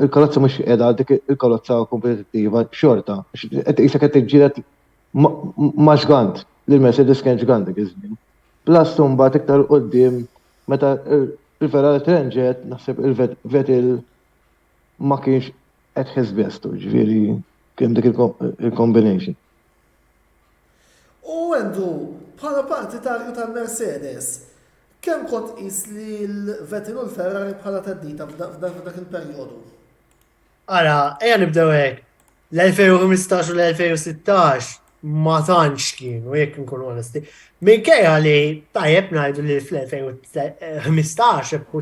il-karozza mhux qiegħda dik il-karozza kompetittiva xorta. Qed isek qed tiġġieled ma' ġgant li l-Mercedes kien ġgant dik iż-żmien. Plus mbagħad iktar quddiem meta il-Ferrari trenġet naħseb il-Vettel ma kienx qed his best, ġifieri kien dik il-combination. U għendu bħala partitarju tal-Mercedes, kemm kont qis li l-Vettel u l-Ferrari bħala teddita f'dak il-perjodu? Ara, ejja nibdew hekk. L-2015 u l-2016 ma tantx kienu, jekk nkun onesti. Minkejja li tajjeb ngħidu li fl-2015 ebħu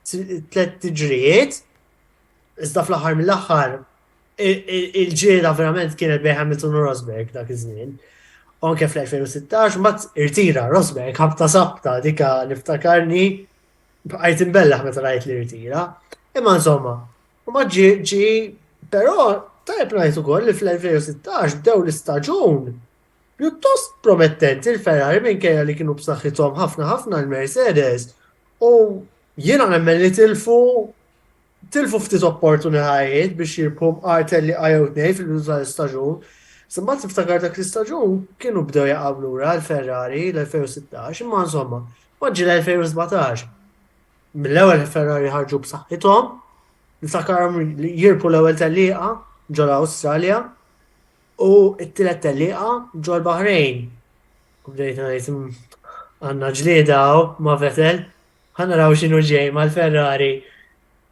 tliet tiġrijiet, iżda fl-aħħar mill-aħħar il-ġieda verament kienet bejn Hamilton u Rosberg dak iż-żmien. Anke fl-2016 mbagħad irtira Rosberg ħabta sabta dika niftakarni bqajt imbellaħ meta rajt li irtira. Imma insomma, u ma ġi però tajjeb ngħid ukoll li fl-2016 bdew l-istaġun pjuttost promettenti il-Ferrari minkejja li kienu b'saħħithom ħafna l-Mercedes u jiena nemmen li tilfu ftit opportunitajiet biex jirbħu artelli qajgħu fil-bidu tal-istaġun. Semmat tiftakar dak l-istaġun kienu bdew jaqablu lura l-Ferrari l-2016 imma insomma, maġġi l-2017. Mill-ewwel Ferrari ħarġu b'saħħithom, niftakarhom li jirbħu l-ewwel tellieqa ġol Awstralja u t-tielet tellieqa ġol Bahrejn. U bdejt ngħid għandna ġlieda ma' Vettel, ħanaraw x'inhu ġej mal-Ferrari.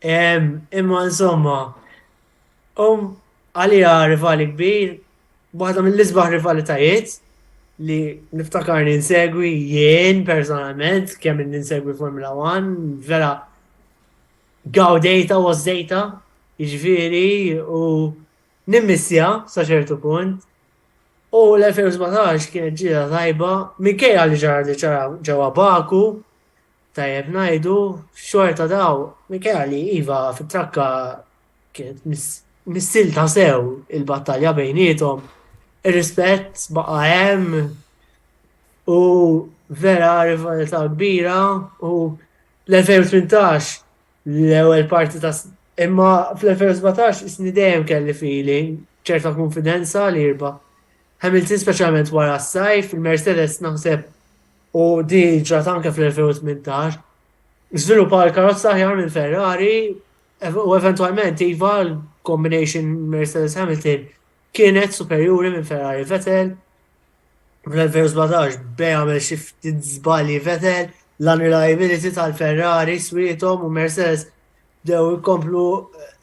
Imma insomma, għalija rivali kbir, waħda mill-isbaħ rivalitajiet li niftakarni nsegwi jien personalment kemm ninsegwi Formula 1 vera gawdejta u żejta jiġifieri u nimmissja sa ċertu punt U l-2017 kienet ġila tajba, minkejja li ġara li ġewwa Baku, tajjeb ngħidu, xorta daw, minkejja li iva fit-trakka kienet missilta sew il-battalja bejnietom, ir-rispett baqa' hemm u vera rivalità kbira u l-2018 l-ewwel parti ta' imma fl-2017 isni dejjem kelli feeling ċerta konfidenza li jirba' Hamilton speċjalment wara s-sajf, il-Mercedes naħseb u di ġrat anke fl-2018. Żviluppa l-karozza aħjar minn Ferrari u eventwalment iva l-combination Mercedes-Hamilton kienet superjuri minn Ferrari Vettel. Fl-2017 bej għamel xi ftit żbalji Vettel, l-unreliability tal-Ferrari swietom u Mercedes dew ikomplu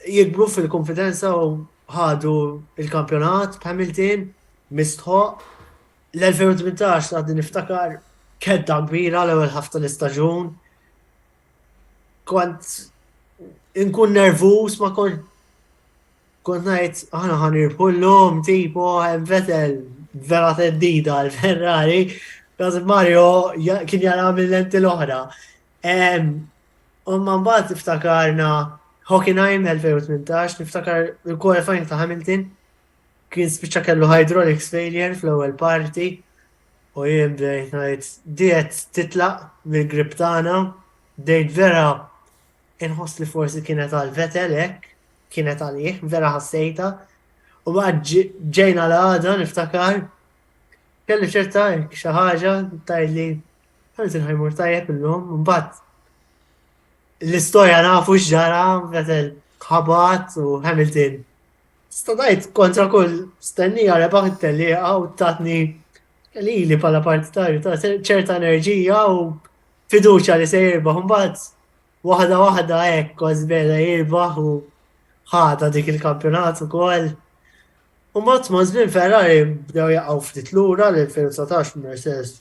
jikbru fil-konfidenza u ħadu il-kampjonat b'Hamilton mistħoq. L-2018 għaddi niftakar kedda kbira l-ewwel ħafta l-istaġun. Kont inkun nervus ma kont ngħid aħna ħanirpu llum tipo hemm Vettel vera teddida l-Ferrari. Għazib Mario kien jara mill-lenti l-oħra. Umma mbagħad iftakarna Hockenheim 2018, niftakar il-qualifying ta' Hamilton kien spiċċa kellu hydraulics failure fl-ewwel parti u jien bdejt ngħid diet titlaq mill-grip tagħna, bdejt vera inħoss li forsi kienet għal Vettel hekk, kienet għalih, vera ħassejta. U baqgħet ġejna l-għada niftakar kelli ċerta xi ħaġa tgħidli Hamilton ħajmur tajjeb illum, mbagħad l-istorja nafu x'ġara Vettel ħabat u Hamilton stadajt kontra kull stennija rebaħ it-tellieqa u tatni li pala partitarju ta' ċerta enerġija u fiduċa li se jirbaħ mbagħad waħda hekk kważi beda jirbaħ u ħada dik il-kampjonat ukoll. U mbagħad ma żmien Ferrari bdew jaqgħu ftit lura l-2019 Mercedes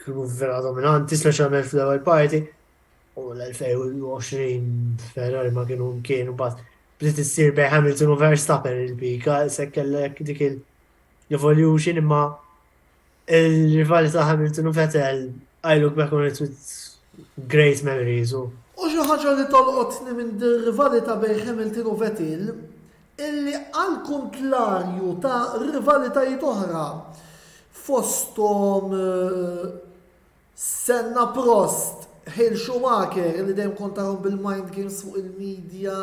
kienu vera dominanti speċjalment fl-ewwel parti u l-2020 Ferrari ma kienu mbagħad bdiet issir bej Hamilton u Verstappen il-bika, se kellek dik il-evolution imma il-rivalità Hamilton u Vettel I look back on it with great memories. U xi ħaġa li tolqotni minn dir-rivalità bejn Hamilton u Vettel illi għal kontlarju ta' rivalitajiet oħra fosthom Senna Prost, Hil Schumacher li dejjem kontarhom bil-mind games fuq il-medja.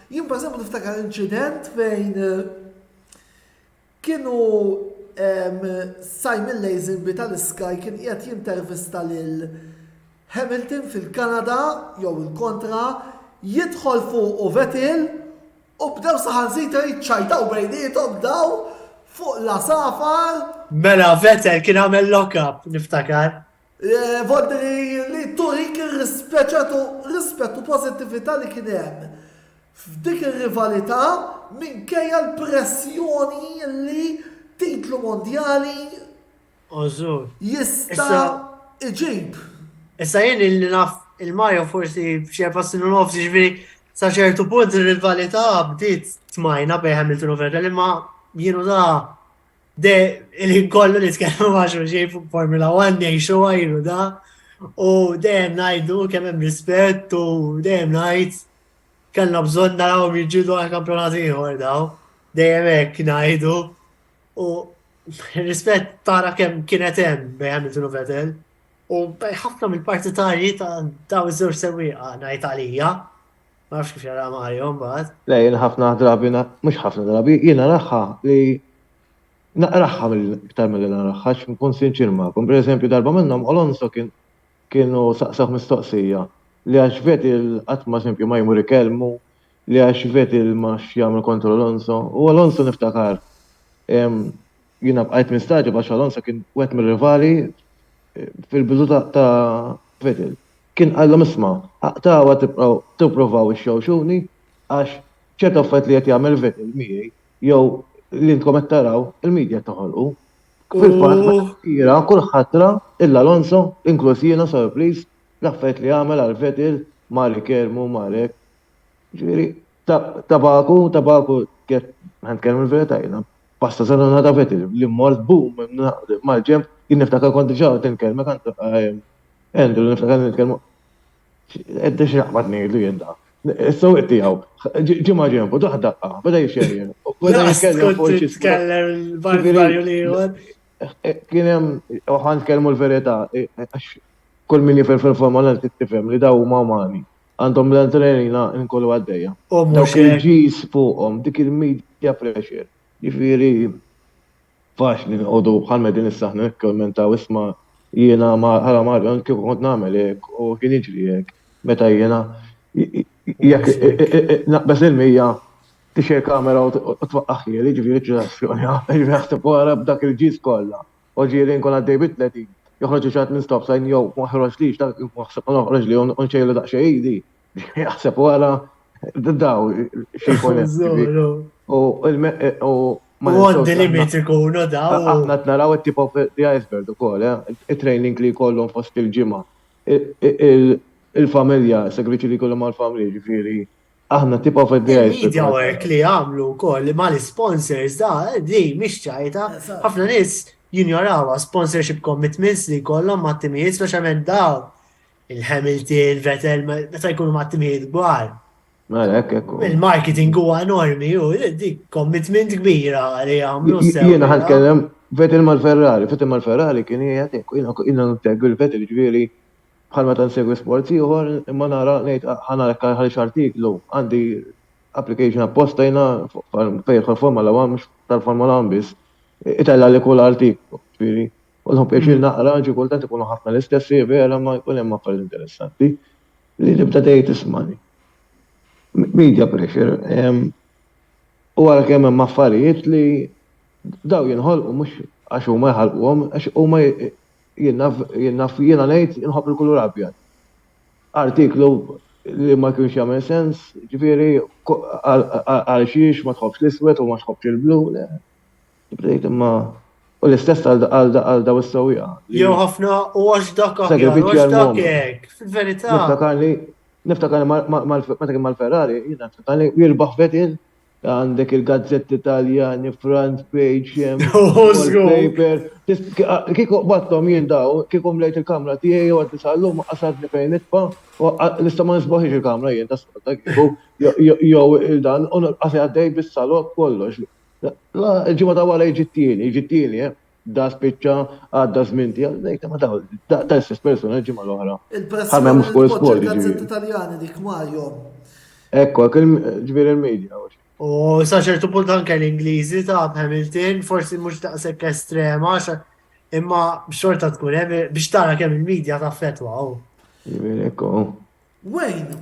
Jien per esempio niftakar incident fejn kienu Simon Lazenby tal-Sky kien qiegħed jintervista lil Hamilton fil-Kanada jew il-kontra jidħol fuq u Vettel u bdew saħansita jiċċajtaw bejniethom bdew fuq la safar. Mela Vettel kien għamel lock-up niftakar. Vodri li turik rispettu pozittività li kien hemm f'dik ir-rivalità minkejja l-pressjoni li titlu mondjali jista' iġib. Issa jien li naf il-Mario forsi xi passinu nofs ġifieri sa ċertu punt ir-rivalità bdiet tmajna bejn Hamilton u Vettel imma jienu de il-kollu li tkellmu ma' xulxejn fuq Formula 1 jgħixu għajru da u dejjem ngħidu kemm hemm rispett u dejjem ngħid kellna bżonn narawhom jiġġieldu għal kampjonat ieħor daw. Dejjem hekk ngħidu u rispett tara kemm kienet hemm bejn Hamilton u Vettel u ħafna mill-partitarji ta' daw iż-żewġ sewwieqa ngħid għalija. Ma nafx kif jara Mario mbagħad. Le jien ħafna drabi mhux ħafna drabi jiena raħħa li naqraħħa iktar mill-li naraħħax, nkun sinċir magħkom. Pereżempju darba minnhom Alonso kienu saqsaq mistoqsija li għax Vettel qatt ma esempio ma jmur ikellmu li għax Vettel ma jagħmel kontra Alonso u Alonso niftakar jiena bqajt mistaġeb għax Alonso kien wieħed mir-rivali fil-bidu ta' Vettel. Kien qallhom isma' aqtawa tippruvaw ix-xewxuni għax ċerta affarijiet li qed jagħmel Vettel miegħi jew li intkom qed taraw il-medja toħolqu. Fil-fatt kira kulħadd illa Alonso, inkluż jiena sorpriż l-affarijiet li għamel għal Vettel Mari Kermu, Marek. Ġifieri tabaku kif ħankellmu l-verità jiena. pasta sanona ta' Vettel li mort boom mal-ġemp jien niftakar kont diġà tinkelmek Andrew niftakar nitkellmu qed x'raqbad ngħidu jien da. Is-sewwieq tiegħu ġimgħa ġempu daħdaqqa beda jixxejjen. Beda jitkellem fuq xi titkellem il-barbarju li ieħor. kien hemm ħan tkellmu l-verità kull min jifhem fil-forma tifhem li daw huma umani. Għandhom l-adrenalina inkollu għaddejja. Dawk il-ġis fuqhom dik il-media pressure. Ġifieri faċli nqogħdu bħal medin is-saħna nikkommentaw isma' jiena ħala Marjon kif kont nagħmel hekk u kien jiġri hekk. Meta jiena jekk naqbes il-mija tixer kamera u twaqqaħ li ġifieri ġrazzjoni naħseb wara b'dak il-ġis kollha. U ġielin kon għaddej bit-30 joħroġ xatt minn stop sign jew ma ħroġlix dak naħseb noħroġ li unċejlu daqsxejn idi. Jaħseb wara daw xi jkun U għandi limit ikunu daw. Aħna naraw it-tip of the iceberg ukoll, it-training li jkollhom fost il-ġimgħa. Il-familja, segwiċi li jkollhom mal-familja, ġifieri. Aħna tip of the iceberg. Media work li għamlu wkoll mal-sponsors da, di mhix ċajta. Ħafna nies jinjorawha sponsorship commitments li jkollhom mat-timijiet speċjalment daw. Il-Hamilton, Vettel, meta jkunu mat-timijiet kbar. Il-marketing huwa enormi u dik commitment kbira li għamlu sew. Jiena ħankellem Vettel mal-Ferrari kien jgħid jiena nteggu l-Vettel ġifieri bħalma ta' nsegwi sport ieħor imma nara ngħid ħanara ħalix artiklu għandi application apposta jiena fejn Formula 1 mhux tal-Formula 1 biss itella li kull artiklu ġifieri u pjaċir naqra ġi kultant ikunu ħafna l-istess vera ma jkun hemm affarijiet interessanti li tibda tgħid ismani. Media pressure. U għara kemm hemm affarijiet li daw jinħolqu mhux għax huma jħalquhom, għax huma jiena ngħid inħobb il-kulur abjad. Artiklu li ma kienx jagħmel sens, ġifieri għal xiex ma tħobbx l-iswed u ma tħobbx il-blu. Bdejt imma u l-istess għal daw is-sewwieqa. Jew ħafna u għax dak hekk, fil-verità. Niftakar meta kien mal-Ferrari, jiena niftakar jirbaħ Vettel għandek il-gazzetti Italjani, front page, paper. Kieku battom jien daw, kieku mlejt il-kamra tiegħi u għad nisallum qasartni fejn nitfa' u nista' ma nisbaħix il-kamra jien ta' sqota kieku jew il-dan u qasi għaddej bis-salot kollox. La, il-ġimgħa ta' wara jiġittieni, da spiċċa għadda żmien tiegħek ngħid ma daw da l-istess persuna l-ġimgħa l-oħra. Il-pressjoni il-gazzetti Taljani dik Mario. Ekku, ġifieri il-media. U sa ċertu punt anke l-Ingliżi ta' Hamilton forsi mhux daqshekk estrema imma xorta tkun hemm biex tara kemm il-media taffettwa. Ġifieri ekku. Wayne,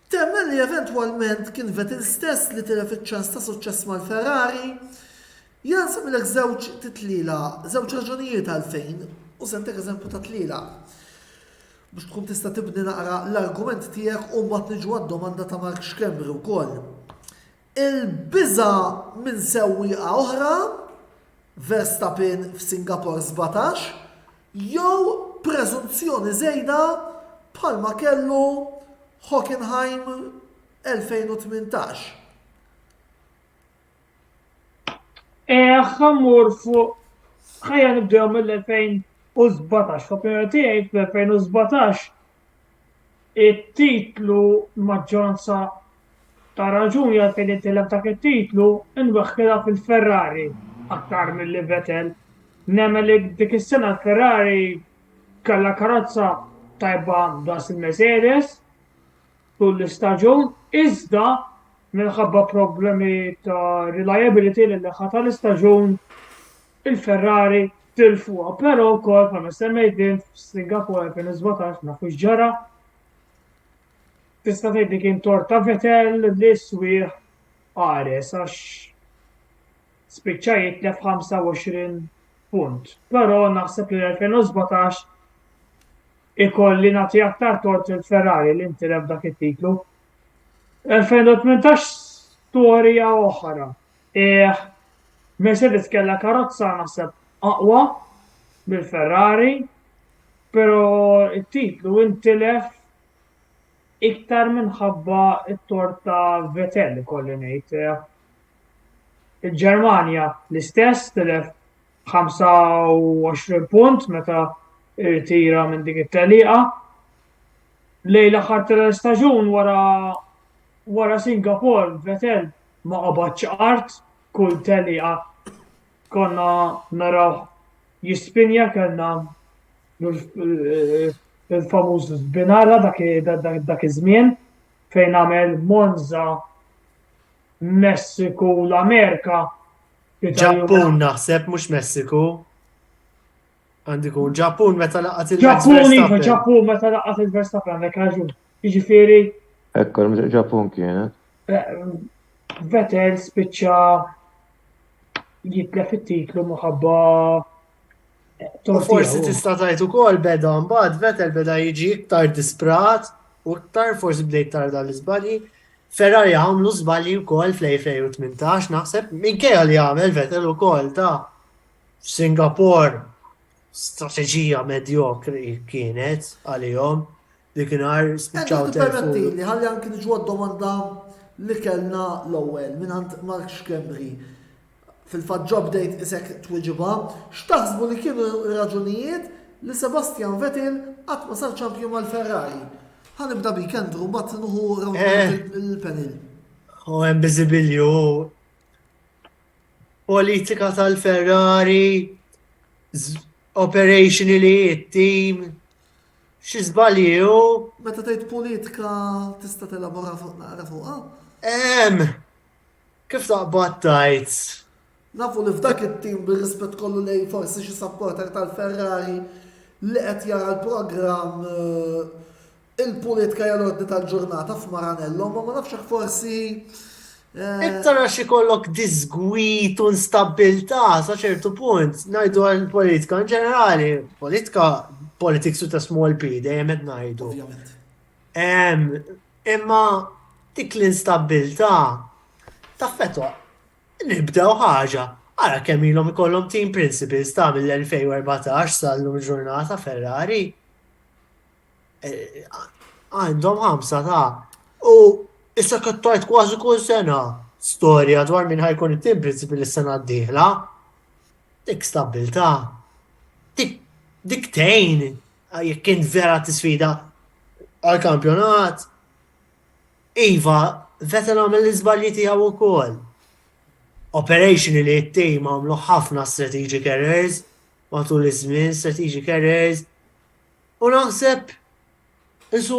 temmen li eventwalment kien Vettel stess li tilef iċ-ċans ta' suċċess mal-Ferrari. Jansam l-ek żewġ titlila, żewġ raġunijiet għalfejn, u sentek eżempju ta' tlila. Biex tkun tista' tibni naqra l-argument tiegħek u mbagħad niġu għad-domanda ta' Mark Schembri wkoll. Il-biża' minn sewwieqa oħra, Verstappen f'Singapore 17, jew preżunzjoni żejda bħalma kellu Hockenheim 2018. Ħammur fuq ħajja nibdew mill-2017, f'opinjoni tiegħi fl-2017 it-titlu maġġoranza ta' raġuni għalfejn intilef dak it-titlu inweħħilha fil-Ferrari aktar milli Vettel. Nemmen li dik is-sena l-Ferrari kellha karozza tajba das il-Mercedes tul l-istaġun iżda minħabba problemi ta' reliability li ħata l-istaġun il-Ferrari tilfuha, però wkoll bħalma semmejt f'Singapore 2017 nafu x'ġara. Tista' tgħid kien tort ta' Vettel li swieħ qares għax spiċċa jitlef 25 punt. Però naħseb li l-2017 ikolli nagħti aktar tort il-Ferrari li intilef dak it-titlu. 2018 storja oħra. Mercedes kellha karozza naħseb aqwa bil-Ferrari, però it-titlu intilef iktar minħabba it-tort ta' Vettel kolli ngħid. Il-Ġermanja l-istess telef 25 punt meta irtira minn dik it-teliqa. Lejla ħadd l-istaġun wara Singapore Vettel ma qabadx art kull teliqa konna naraw jispinja kellna il-famuż Binara dak iż-żmien fejn għamel Monza, Messiku u l-Amerika. Ġappun naħseb mhux Messiku. Għandi kun Ġappun meta laqgħet Ġappun iva, Ġappun meta laqgħet il-Verstappen għandek raġun. Jiġifieri Ekku, Ġappun kienet. Vettel spiċċa jitlef it-titlu minħabba U forsi tista' tgħid ukoll beda mbagħad Vettel beda jiġi iktar disprat u iktar forsi bdejt tarda l-iżbalji. Ferrari għamlu żbalji wkoll fl-2018 naħseb minkejja li għamel Vettel ukoll ta' Singapore strateġija medjokri kienet għalihom dikinhar spiċċaw Permetti li ħalli anki niġu domanda li kellna l-ewwel minn Mark Schembri. Fil-fatt ġob dejt isek twiġiba, x'taħsbu li kienu raġunijiet li Sebastian Vettel qatt ma sar ċampjon mal-Ferrari. Ħanibda bik Andrew mbagħad nuħu il-panel. U hemm biżibilju politika tal-Ferrari, operationally it-team, xi żbalji hu. Meta tgħid politika tista' telabora fuq naqra fuqha? Kif taqbad tajt? Nafu li f'dak it-tim bir-rispett kollu lej forsi xi supporter tal-Ferrari li qed jara l-programm il-politika hija l-ordni tal-ġurnata f'Maranello, ma nafx hekk forsi Iktar għax ikollok disgwit u instabilità sa ċertu punt, ngħidu għall-politika in ġenerali, politics with a small p, dejjem qed ngħidu. ovvjament. Imma dik l-instabilità taffetwa nibdew ħaġa. Ara kemm ilhom ikollhom team principles ta' mill-2014 sal-lum ġurnata Ferrari. Għandhom 5 ta' u issa kattajt kważi kull sena storja dwar minn ħajkun it-team principal is-sena d-dieħla. Dik stabilta. Dik tgħin jekk kien vera tisfida għall-kampjonat. Iva, Vettel għamel l-iżbalji tiegħu wkoll. Operationally it-team għamlu ħafna strategic errors, matul iż-żmien strategic errors. U naħseb isu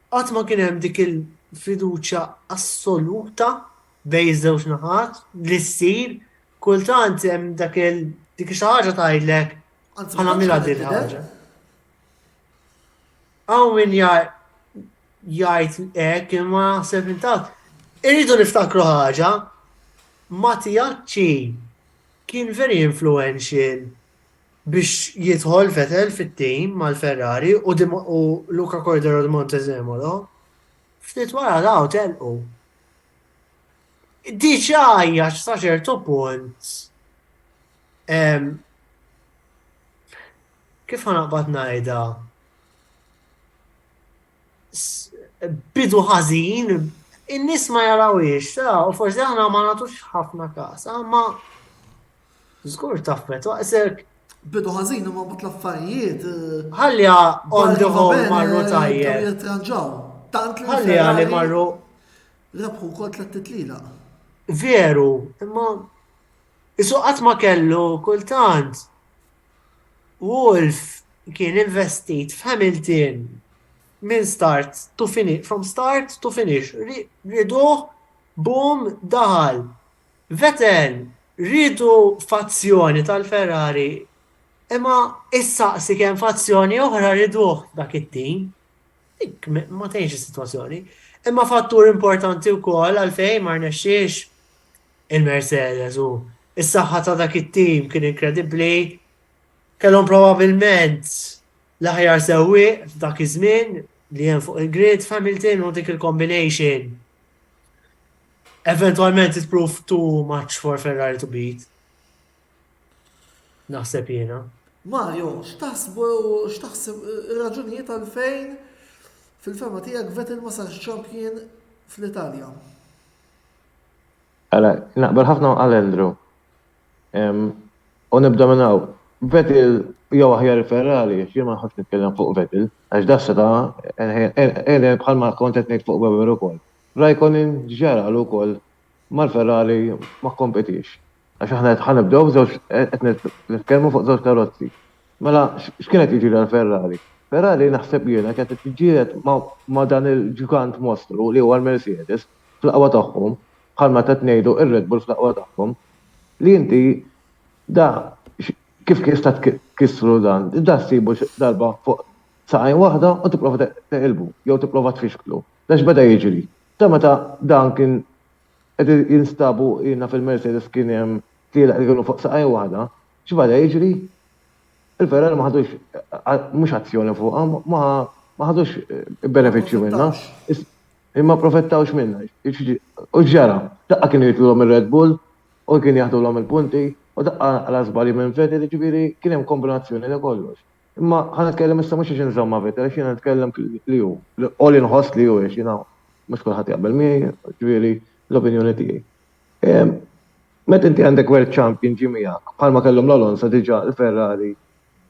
qatt ma kien hemm dik il-fiduċja assoluta bejn iż-żewġ naħat li ssir kultant hemm dik xi ħaġa tgħidlek ħanagħmilha din ħaġa. Hawn min jgħid hekk imma naħseb intat irridu niftakru ħaġa. Mattiacci kien very influential biex jidħol Vettel fit-team mal-Ferrari u Luca Cordero de Montezemolo. Ftit wara daw telqu. Diċa hija sa ċertu punt. Kif ħanaqbad ngħidha? Bidu ħażin in-nies ma jarawiex, u forsi aħna ma nagħtux ħafna każ, ma żgur taffet waqsek. Bidu ħażin imma mbagħad l-affarijiet. Ħallija on the whole marru tajjeb. Jirtranġaw. Tant li Ħallija li marru. Rebħu wkoll 3 titlila. Veru, imma isu qatt ma kellu kultant. Wolf kien investit f'Hamilton. Min start to finish, from start to finish, riduh, boom, daħal. Vettel, ridu fazzjoni tal-Ferrari, imma issaqsi kemm fazzjoni oħra riduh dak it-tim. Ma tgħinx is-sitwazzjoni. Imma fattur importanti wkoll għalfejn ma rnexxiex il-Mercedes u is-saħħa ta' dak it-tim kien inkredibbli. Kellhom probabbilment l-aħjar sewwieq f'dak iż-żmien li hemm fuq il-grid f'Hamilton u dik il-combination. Eventualment it proved too much for Ferrari to beat. Naħseb jiena. Mario, x'taħseb ir-raġunijiet għalfejn fil-fema tiegħek Vettel ma sarx champion fl-Italja? Għala, naqbel ħafna għal Andrew. U nibda minn hawn. Vettel jew aħjar Ferrari, jien ma nħoss nitkellem fuq Vettel, għax dassa ta' bħalma kont qed ngħid fuq Weber ukoll. Raikkonen ġara ukoll mal-Ferrari ma kompetix. Għax aħna ħanibdew żewġ qed nitkellmu fuq żewġ karozzi. Mela x'kienet jiġri għall-Ferrari? Ferrari naħseb jiena kienet tiġġieled ma' dan il-ġigant mostru li huwa l-Mercedes fl-qwa tagħhom, bħalma qed ngħidu ir-Red Bull fl-qwa tagħhom, li inti da kif kista tkissru dan, da ssibu darba fuq saqajn waħda u tipprova teqilbu jew tipprova tfixklu. Lex beda jiġri. Ta' meta dan kien qed jinstabu jiena fil-Mercedes kien hemm tliela li kienu fuq saqajn waħda, x'bada jiġri? Il-Ferrari ma ħadux mhux azzjoni fuqha, ma ħadux benefiċċju minnha. Imma profittawx minnha. U ġara, daqqa kienu jitlulhom ir-Red Bull u kien jaħdulhom il-punti u daqqa għal-żbalji minn Vettel, ġifieri kien hemm kombinazzjoni li kollox. Imma ħanitkellem issa mhux għax inżomm ma' Vettel, għax jiena nitkellem li hu. All inħoss li hu għax jiena mhux kulħadd jaqbel miegħi, ġifieri l-opinjoni tiegħi. Meta inti għandek World Champion ġi miegħek, bħalma kellhom l-Alonso diġà il-Ferrari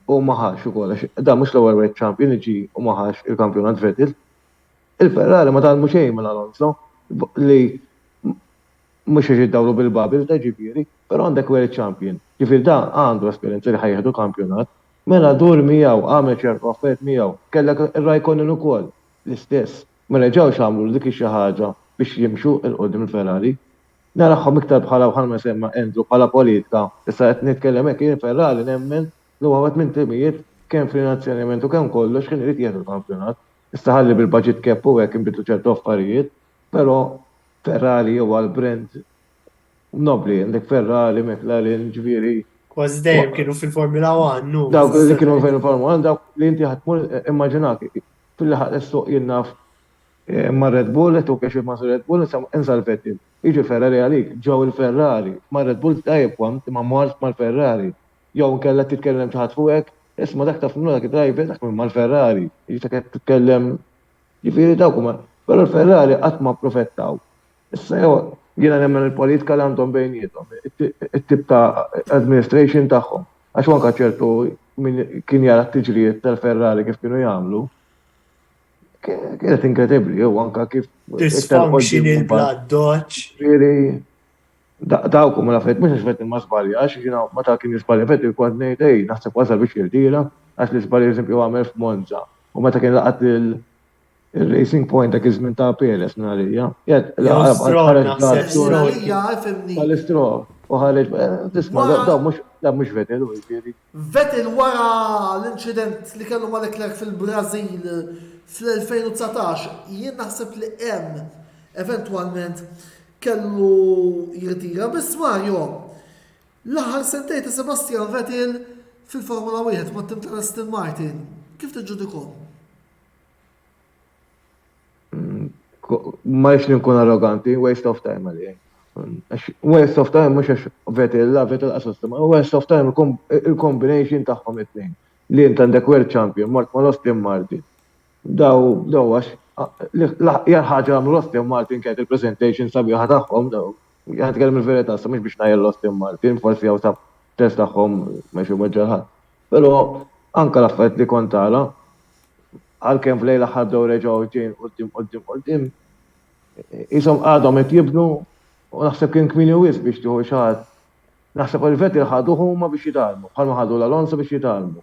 u maħax ukoll għax da mhux l-ewwel World Champion iġi u maħax il-kampjonat Vettel. Il-Ferrari ma talmu xejn mill-Alonso li mhux iġiddawlu bil-babil ta' ġifieri, però għandek World Champion. Ġifieri da għandu esperjenza li ħajjeħdu kampjonat, mela dur miegħu għamel ċertu affett miegħu, kellek ir-Raikkonen ukoll l-istess. Ma reġgħux għamlu dik xi ħaġa biex jimxu il-qudiem il-Ferrari. Naraħħom iktar bħalma semma Andrew bħala politika, issa qed nitkellem hekk jien Ferrari nemmen li huwa minn timijiet kemm finanzjament u kemm kollox kien irid jieħdu l-kampjonat. Issa ħalli bil-budget cap u hekk inbidlu ċertu affarijiet, però Ferrari huwa l-brand nobli, għandek Ferrari, McLaren, ġifieri. Kważi dejjem kienu fil-Formula 1, nu. Dawk li kienu fil-Formula 1, dawk li inti ħadmur immaġinak fil-ħaq is-suq jinnaf ma' Red Bull, tu kex ma' Red Bull, insa l-Vettel. Iġi Ferrari għalik, ġew il-Ferrari, ma' Red Bull tajjeb kwam, ma' Mars ma' l-Ferrari. Jew kella titkellem xi ħadd fuqek, isma' dak taf minnu dak id-driver dak mal-Ferrari. Jiġi dak titkellem ġifieri dawk huma, però l-Ferrari qatt ma profettaw. Issa jew jiena nemmen il-politika li għandhom bejniethom, it-tip ta' administration tagħhom. Għax anke ċertu kien jara t-tiġrijiet tal-Ferrari kif kienu jagħmlu. Kienet inkredibbli, jew anke kif Dysfunctional blood Dodge. Ġifieri dawk huma l-affarijiet mhux għax Vettel ma żbalja, għax jiena meta kien jiżbalja Vettel kont ngħid naħseb wasal biex jirtira, għax li żbalja eżempju għamel f'Monza. U meta kien laqat il-Racing Point dak iż-żmien ta' Perez narija. Tal-istro u ħareġ tisma' da mhux Vettel u jiġifieri. Vettel wara l-inċident li kellu ma' Leclerc fil-Brażil fl-2019, jien naħseb li hemm eventwalment kellu jirtira, biss Mario, l-aħħar sentejn ta' Sebastian Vettel fil-Formula 1 ma' tim ta' Aston Martin. Kif tiġġudikhom? Ma jiex nkun arroganti, waste of time għalli. Waste of time mhux għax Vettel qasas ma waste of time il-combination tagħhom it-tnejn. Li int għandek World Champion, mort ma' Aston Martin. Daw għax ħaġa għamlu l-Aston Martin kienet il-presentation sabiħa tagħhom daw. Jgħan tkellem il-verità, sa mhux biex ngħid l-Aston Martin, forsi jew sab test tagħhom mexu maġġaħat. Però anke l-affarijiet li kont tara, għalkemm f'lejla ħaddew reġgħu ġejn qudiem, ishom għadhom qed jibnu u naħseb kien kmieni wisq biex tieħu xi ħadd. Naħseb il-Vettel ħadu huma biex jitalmu, bħalma ħadu l-Alonso biex jitalmu.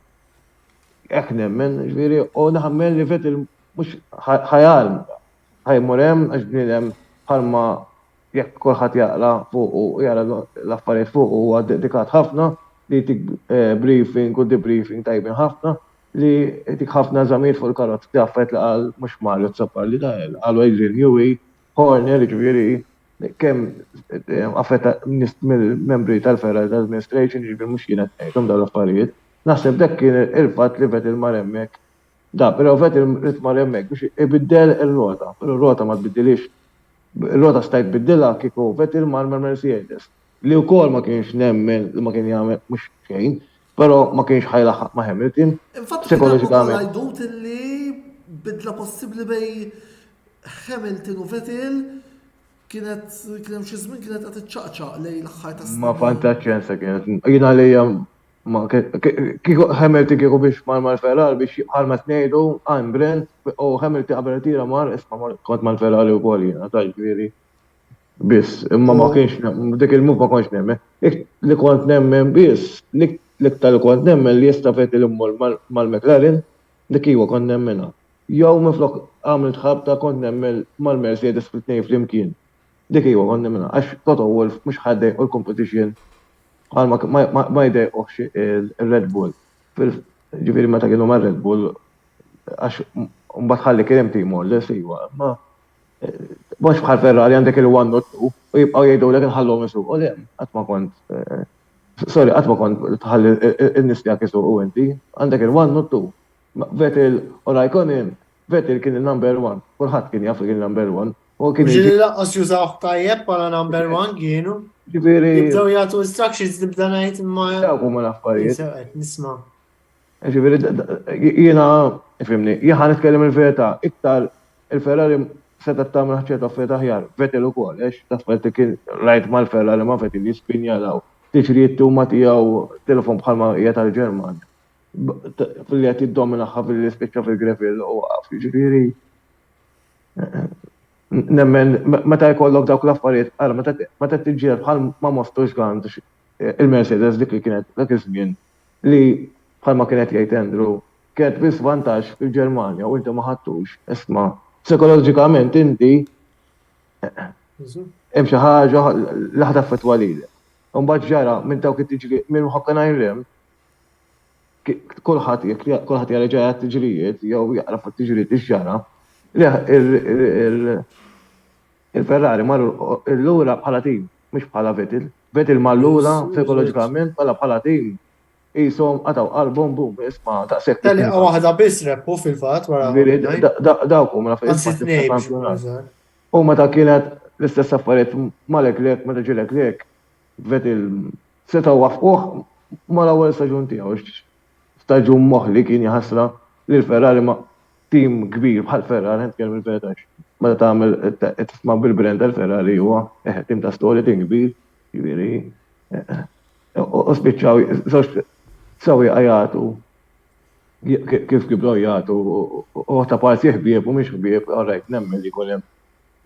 Ek nemmen, ġviri, u naħammen li Vettel mux ħajalm, ħajmur hemm għax bniedem bħalma jekk kulħadd jaqra fuq u jara l-affarijiet fuq u dedikat ħafna li tik briefing u debriefing tajbin ħafna li tik ħafna żamir fuq il-karozza ti affarijiet li qal mhux Mario Tsappar li da qal Adrian Newey, Horner, ġviri, kemm affetta mill-membri tal-Ferrari tal-Administration ġviri mhux jien qed ngħidhom dawn l-affarijiet. Naħseb dak kien il-fatt li Vettel mar hemmhekk. Da, però Vettel rid mar hemmhekk biex ibiddel ir-rota, però r-rota ma tbiddilix. Ir-rota sta jbiddilha kieku Vettel mar Mercedes. Li wkoll ma kienx nemmen li ma kien jagħmel mhux xejn, però ma kienx ħajlaħaq ma' Hamilton. Psikologikament. Għajdut li bidla possibbli bej Hamilton u Vettel kienem xi żmien kienet qed iċċaqċaq lejn l-aħħar ta' Ma fantax ċensa kienet. Jina li ma kieku Hamilton kieku biex mal-Ferrari biex ħalma t-nejdu għan Brent u Hamilton qabel tira isma kont mal-Ferrari u kol jina ta' ġviri. Biss, imma ma kienx dik il-move ma konx nemmen. Li kont nemmen biss, l-iktar li kont nemmen li jistafet il-immur mal-McLaren, dik iwa kont nemmena. Jow miflok għamil tħabta kont nemmen mal-Mercedes fil-tnej fl-imkien. Dik iwa kont nemmena, għax Toto Wolff mux ħaddej u l-competition għal ma jdej uħxi il-Red Bull. Ġifiri ma ta' kienu ma' Red Bull, għax mbatħalli kienem timor, l-siwa, ma' Mux bħal Ferrari għandek il-1 not 2 u jibqaw jgħidu l-għin ħallu misu. U le, għatma kont, sorry, għatma kont tħalli il-nistijak jisu u inti, għandek il-1 not 2. Vettel u Raikkonen, Vettel kien il-number 1, kulħadd kien jaf kien il-number 1. Ġili laqqas jużaw tajjeb pala number 1 kienu. Ġifiri. Jibdaw jgħatu instructions tibda ngħid imma. Dawk huma l-affarijiet. Nisma'. Ġifiri, jiena, ifhimni, jien nitkellem il-verità, iktar il-Ferrari seta t-tamil ħċeta feta ħjar, Vettel u kol, taffet kien rajt mal-Ferrari ma Vettel jispinja law, tiċrijiet u matijaw telefon bħalma jgħet għal-Ġerman. Fil-li għet id-domina fil-li spiċċa fil-grefil u għaf, ġifiri. Nemmen, meta jkollok dawk l-affarijiet, għara, meta t-ġiet bħal ma mostux għand il-Mercedes dik li kienet dak iż-żmien li bħalma kienet jgħid Andrew, kienet bis vantaġġ fil-Ġermanja u inti ma ħadtux, isma' psikologikament inti hemm xi ħaġa li ħad affettwa lilek. Imbagħad ġara minn dawk it-tiġri minn ħokkana jrem kulħadd jara ġara t-tiġrijiet jew jaqra t-tiġrijiet ix-ġara il-Ferrari marru l-lura bħala tim, mhux bħala Vettel. Vettel mal-lura psikologikament bħala tim. Jisom għataw għal-bom bum, isma ta' sekk. Tali waħda biss reppu fil-fat wara. Dawk huma Għansit u meta kienet l-istess affarijiet ma Leclerc, meta ġi Leclerc, Vettel seta' wafquh ma l-ewwel staġun tiegħu. Staġun moħli kien jaħasra li l-Ferrari ma tim kbir bħal Ferrari nitkellem il-veritax. Meta tagħmel tisma' bil-brand tal-Ferrari huwa tim ta' storja tim kbir, jiġifieri. U spiċċaw sawi għajatu, kif kibru għajatu, u ta' parti ħbieb u miex ħbieb, għarrajt nemmen li kolem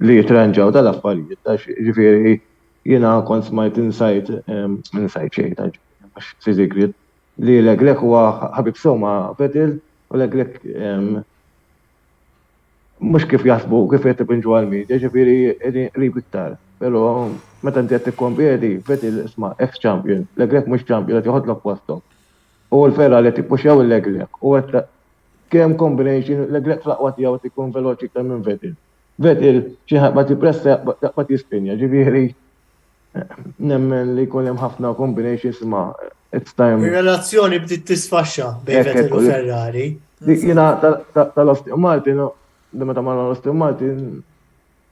li jitranġaw tal-affarijiet, ġifiri jena kont smajt insajt xej, għax si li l-Leclerc huwa ħabib soma Vettel u l-Leclerc mux kif jasbu, kif jtibinġu għal-medja, ġifiri rib iktar. Pero meta inti qed tikkompeti Vettel isma' ex-champion, Leclerc mhux champion qed joħodlok postok. U l-Ferrari qed tippuxjaw il-Leclerc. U qed kemm combination Leclerc tlaqwa tiegħu qed ikun veloċi iktar minn Vettel. Vettel xi ħadd tippressa jaqbad jispinja, ġifieri nemmen li jkun hemm ħafna combinations ma' it's time. Ir-relazzjoni bdiet tisfaxxa bejn Vettel u Ferrari. Jiena tal-Aston Martin, meta ma l-Aston Martin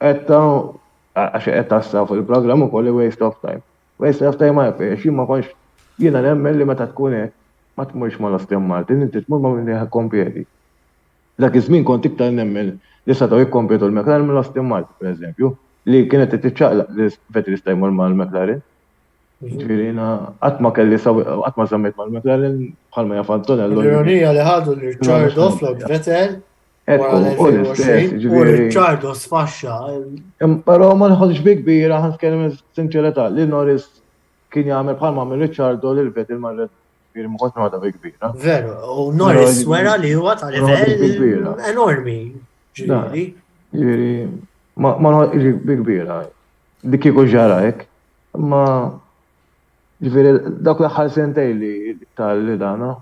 għax qed tassaw fil-programm ukoll waste of time. Waste of time għalfejn xi ma konx jiena nemmen li meta tkun hekk ma tmurx mal-Aston Martin, inti tmur ma' min jikkompeti. Dak iż-żmien kont iktar nemmen li setgħu jikkompetu l-McLaren mill-Aston Martin, pereżempju, li kienet tiċċaqlaq li Vettel jista' jmur mal-McLaren. Ġifieri qatt ma kelli qatt ma żammejt mal-McLaren bħalma jaf Antonello. L-ironija li ħadu l-Ricciardo flok Vettel. U Ricciardo sfaxxa. Però ma nħoddx bi kbira ħan tkellem sinċerità li Norris kien jagħmel bħalma minn Ricciardo lil Vettel marret kbir ma kontx nagħta bi kbira. Veru, u Norris wera li huwa ta' livell enormi. Ġifieri ma nħoddx bi kbira. Dik kieku ġara hekk. Ma ġifieri dak l-aħħar sentej li tal-li dana.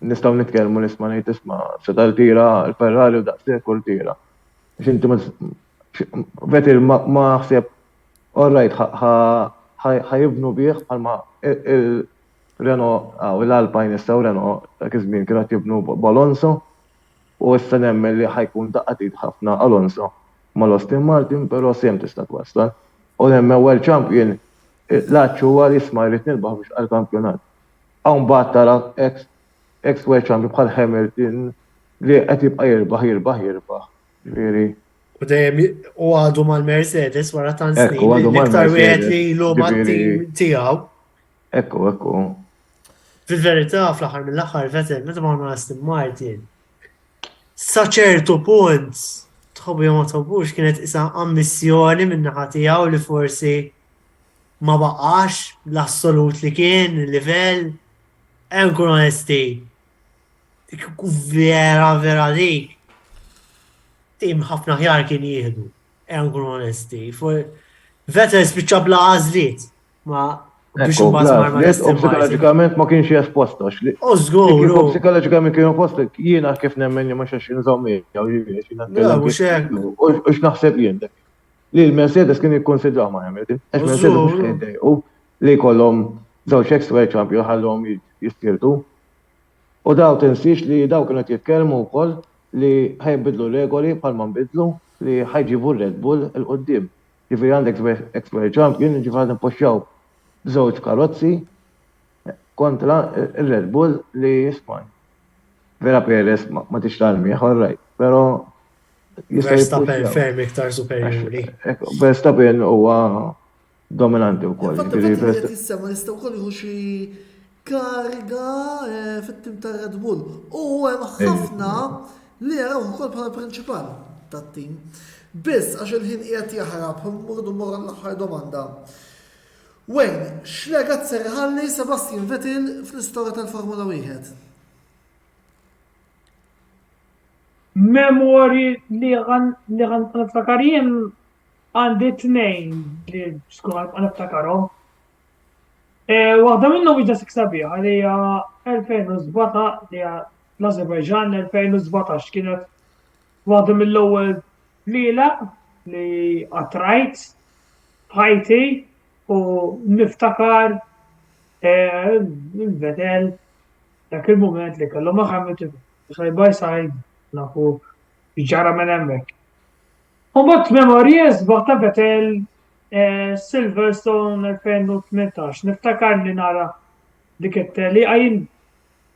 Nistaw nitkellmu nisma' ngħid isma' se tal-tira l-Ferrari u daqshekk kull tira. X'inti Vettel ma ħseb orrajt ħajibnu bih bħalma il-Renault u l-Alpine issa u Renault dak iż-żmien kienu qed jibnu b'Alonso u issa nemmen li ħajkun daqqatit ħafna Alonso mal-Aston Martin, però sem tista' twassal. U nemmen ewwel champion l-aċċu huwa li jisma' jrid nilbaħ biex għall-kampjonat. Hawn mbagħad tara ex-world champion bħal Hamilton li qed jibqa' jirbaħ. Ġifieri U dejjem u għadu mal-Mercedes wara tant Ekku, snin għadu l-iktar wieħed mal-Mercedes, li ilu mat-tim tiegħu. Ekku. Fil-verità fl-aħħar mill-aħħar Vettel meta ma Aston Martin. Sa ċertu punt tħobbu jew ma tħobbux kienet isa ammissjoni min-naħa tiegħu li forsi ma baqax l-assolut li kien il-livell. Nkun onesti. Dik vera dik. Tim ħafna ħjar kien jieħdu. Nkun onesti. Vettel spiċċa bla għażliet. Ma biex Ekku, imbagħad mar blas, u psikologikament ma kienx jesposta. U żgur. U psikologikament kienu posta, jiena kif nemmen ma xax nżommi, u x'naħseb jien dak. Li l-Mercedes kien jikkonsidraw ma' Hamilton, għax Mercedes mhux kien jidejqu li jkollhom żewġ ex-World Champion ħallhom jistirtu. U daw tinsix li daw kienu jitkellmu wkoll li ħajbidlu regoli bħalma nbidlu li ħajġibu Red Bull il-qoddim. Ġifieri għandek ex-World Champion, ġifieri għandek poxxaw żewġ karozzi kontra il-Red Bull li jisman. Vera Perez ma tixtalmi, all right, pero Verstappen ferm iktar superiori. Verstappen huwa dominanti wkoll. Fatta qed jissema jistgħu wkoll jieħu xi kariga fit-tim ta' Red Bull. U hemm ħafna li jaraw ukoll bħala prinċipal tat-tim. Biss għax il-ħin qiegħed jaħrab, murdu mora l-aħħar domanda. Wayne, x'legat serħalli Sebastian Vettel fl-istorja tal-Formula 1? Memori li għan niftakar jien għandi tnejn li skun għan niftakarom. Waħda minnhom iġa siksabija li 2017 li l-Azerbajġan 2017 kienet waħda mill-ewwel lila li għatrajt ħajti u niftakar il-Vettel dak il-moment li kellu ma' Hamilton side-by side nafu ġara minn hemmhekk. U mbagħad memorjes ta' Vettel Silverstone 2018 niftakar li nara dik it-teli għajn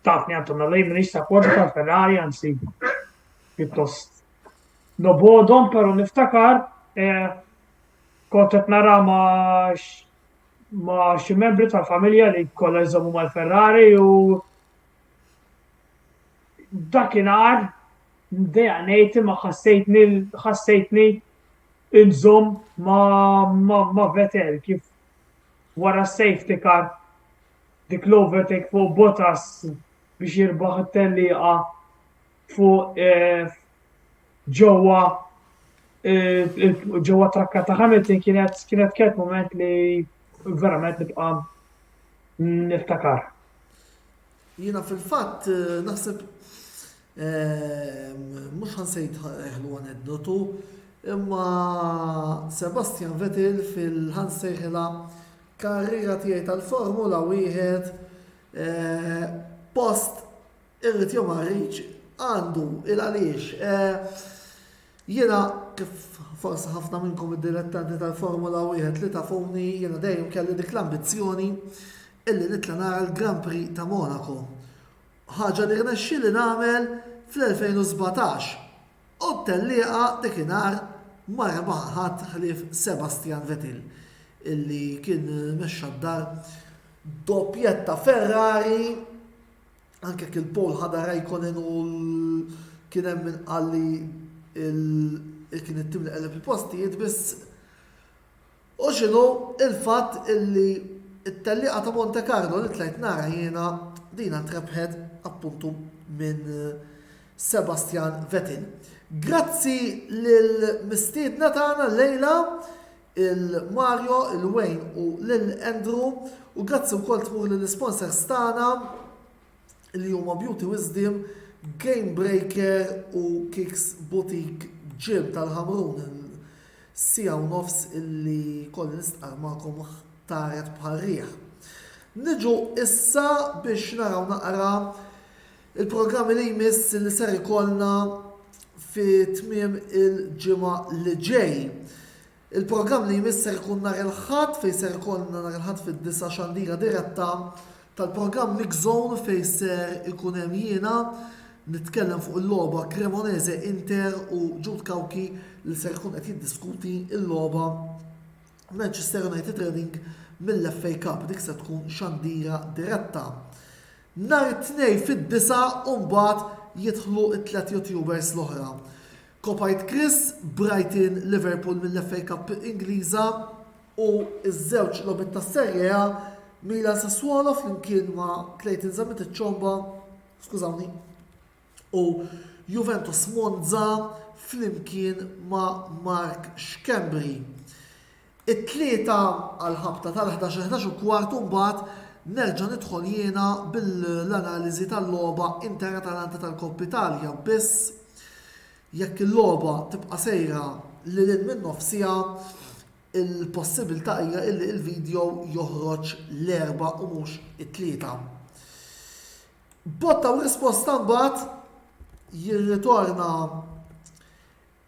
tafni għantum għalaj minix sapporta ta' Ferrari għansi pittost nobodhom, pero niftakar kont qed nara ma' xi membri tal-familja li kollha jżommu mal-Ferrari u dakinhar ndejaqnejti ma ħassejtni inżomm ma' Vettel kif wara safety car dik l-overtake fuq Bottas biex jirbaħ it-tellieqa fuq ġewwa trakka ta' Hamilton kienet moment li verament nibqa' niftakar. Jiena fil-fatt naħseb mhux ħansejt eħlu aneddotu, imma Sebastian Vettel fil-ħansejħla karriera tiegħi tal-Formula 1 post irrid jew ma rridx għandu il-għaliex. Jiena kif forsi ħafna minnkom id-dilettanti tal-Formula 1 li tafuni jiena dejjem kelli dik l-ambizzjoni illi nitla nara l-Grand Prix ta' Monaco. Ħaġa li rnexxieli nagħmel fl-2017. U t-tellieqa dakinhar ma rebaħ ħadd ħlief Sebastian Vettel illi kien mexxa d-dar doppjetta Ferrari anke il-Paul ħada Raikkonen u kien hemm min qalli kien it-tim li qelleb il-postijiet biss u x'inhu il-fatt illi it-tellieqa ta' Monte Carlo li tlejt nara jiena dina trebħet appuntu minn Sebastian Vettel. Grazzi lill-mistiedna tagħna lejla il-Mario, il-Wayne u lill-Andrew u grazzi wkoll tmur lill-sponsors tagħna li huma Beauty Wisdom, Game Breaker u Kicks Boutique Gym tal-Ħamrun sija u nofs illi kolli nistqar magħkom taret bħal-rieħ. Niġu issa biex naraw naqra il-programmi li jmiss li ser ikollna fi tmiem il-ġimgħa li ġej. Il-programm li jmiss ser ikun nhar il-Ħadd fejn ser ikollna nhar il-Ħadd fid-9 xandira diretta tal-programm Mix Zone fejn ser ikun hemm jiena nitkellem fuq il-logħba Cremonese Inter u Jude Kawki li ser jkun qed jiddiskuti il-logħba Manchester United Reading mill-FA Cup, dik se tkun xandira diretta. Nhar it-tnejn fid-9 u mbagħad jidħlu t-tlet YouTubers l-oħra. Kopajt Chris, Brighton, Liverpool mill-FA Cup Ingliża u iż-żewġ logħbiet tas-Serje A Milan Sassuolo flimkien ma' Clayton Zammit iċ-ċomba, skużawni, u Juventus Monza flimkien ma' Mark Xkembri. It-tlieta għal-ħabta tal-11 u kwartu mbagħad nerġa' nidħol jiena bil-analiżi tal-logħba Inter-Atalanta tal-Koppa Italja biss jekk il-logħba tibqa' sejra lil minn nofsija il-possibilità hija illi il-video joħroġ l-erba' u mhux it-tlieta. Botta u risposta mbagħad jirritorna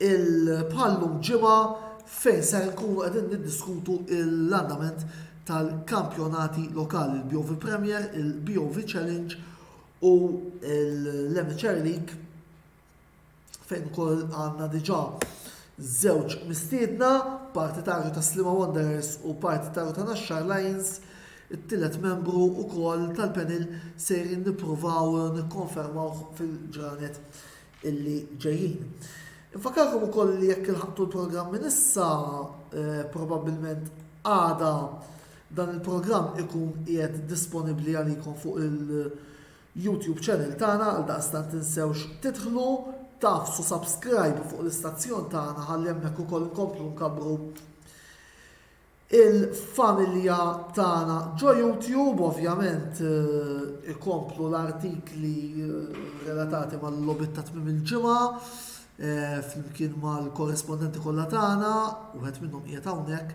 il-bħallum ġimgħa fejn se nkunu qegħdin niddiskutu l-andament tal-kampjonati lokali, il-BOV Premier, il-BOV Challenge u l-MHR League fejn ukoll għandna diġà żewġ mistiedna, partitarju ta' Slima Wanderers u partitarju ta' Nashar Lions, it-tielet membru wkoll tal-panel sejrin nippruvaw nikkonfermaw fil-ġranet illi ġejjin. Infakarkom ukoll li jekk ilħaqtu l-programm minn issa probabbilment għada dan il-programm ikun qiegħed disponibbli għalikom fuq il-YouTube channel tagħna għal daqstant tinsewx tidħlu tafsu subscribe fuq l-istazzjon tagħna ħalli hemmhekk ukoll inkomplu nkabru il-familja tagħna ġo YouTube, ovvjament ikomplu l-artikli relatati mal-logħbiet ta' tmiem il-ġimgħa flimkien mal-korrespondenti kollha tagħna, wieħed minnhom qiegħed hawnhekk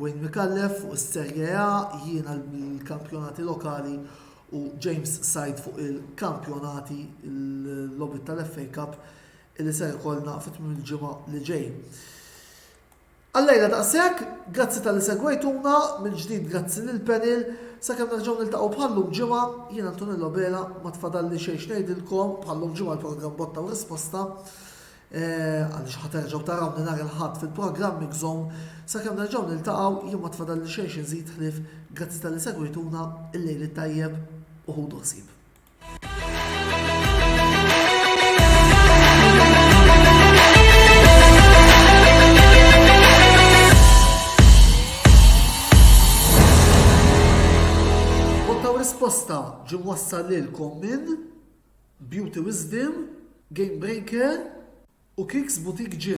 Wayne Mikallef fuq is-Serje A, jiena l-kampjonati lokali u James Said fuq il-kampjonati l-logħbiet tal-FA Cup illi se jkollna fit-tmiem il-ġimgħa li ġej. Allejla daqshekk, grazzi tal-li segwejtuna, mill-ġdid grazzi lill-panel, sakemm nerġgħu niltaqgħu bħallum ġimgħa, jien Antonello Bela ma tfadalli xejn ngħidilkom bħallum ġimgħa l-programm Botta u Risposta għaliex ħaterġgħu tarawni nhar il-ħadd fil-programm Mix Zone, sakemm nerġgħu niltaqgħu jien ma tfadalli xejn nżid ħlief, grazzi tal-li segwejtuna, il-lejl it-tajjeb u ħudu ħsieb. Risposta ġi wassal lilkom minn Beauty Wisdom, Game Breaker u Kicks Boutique Gym.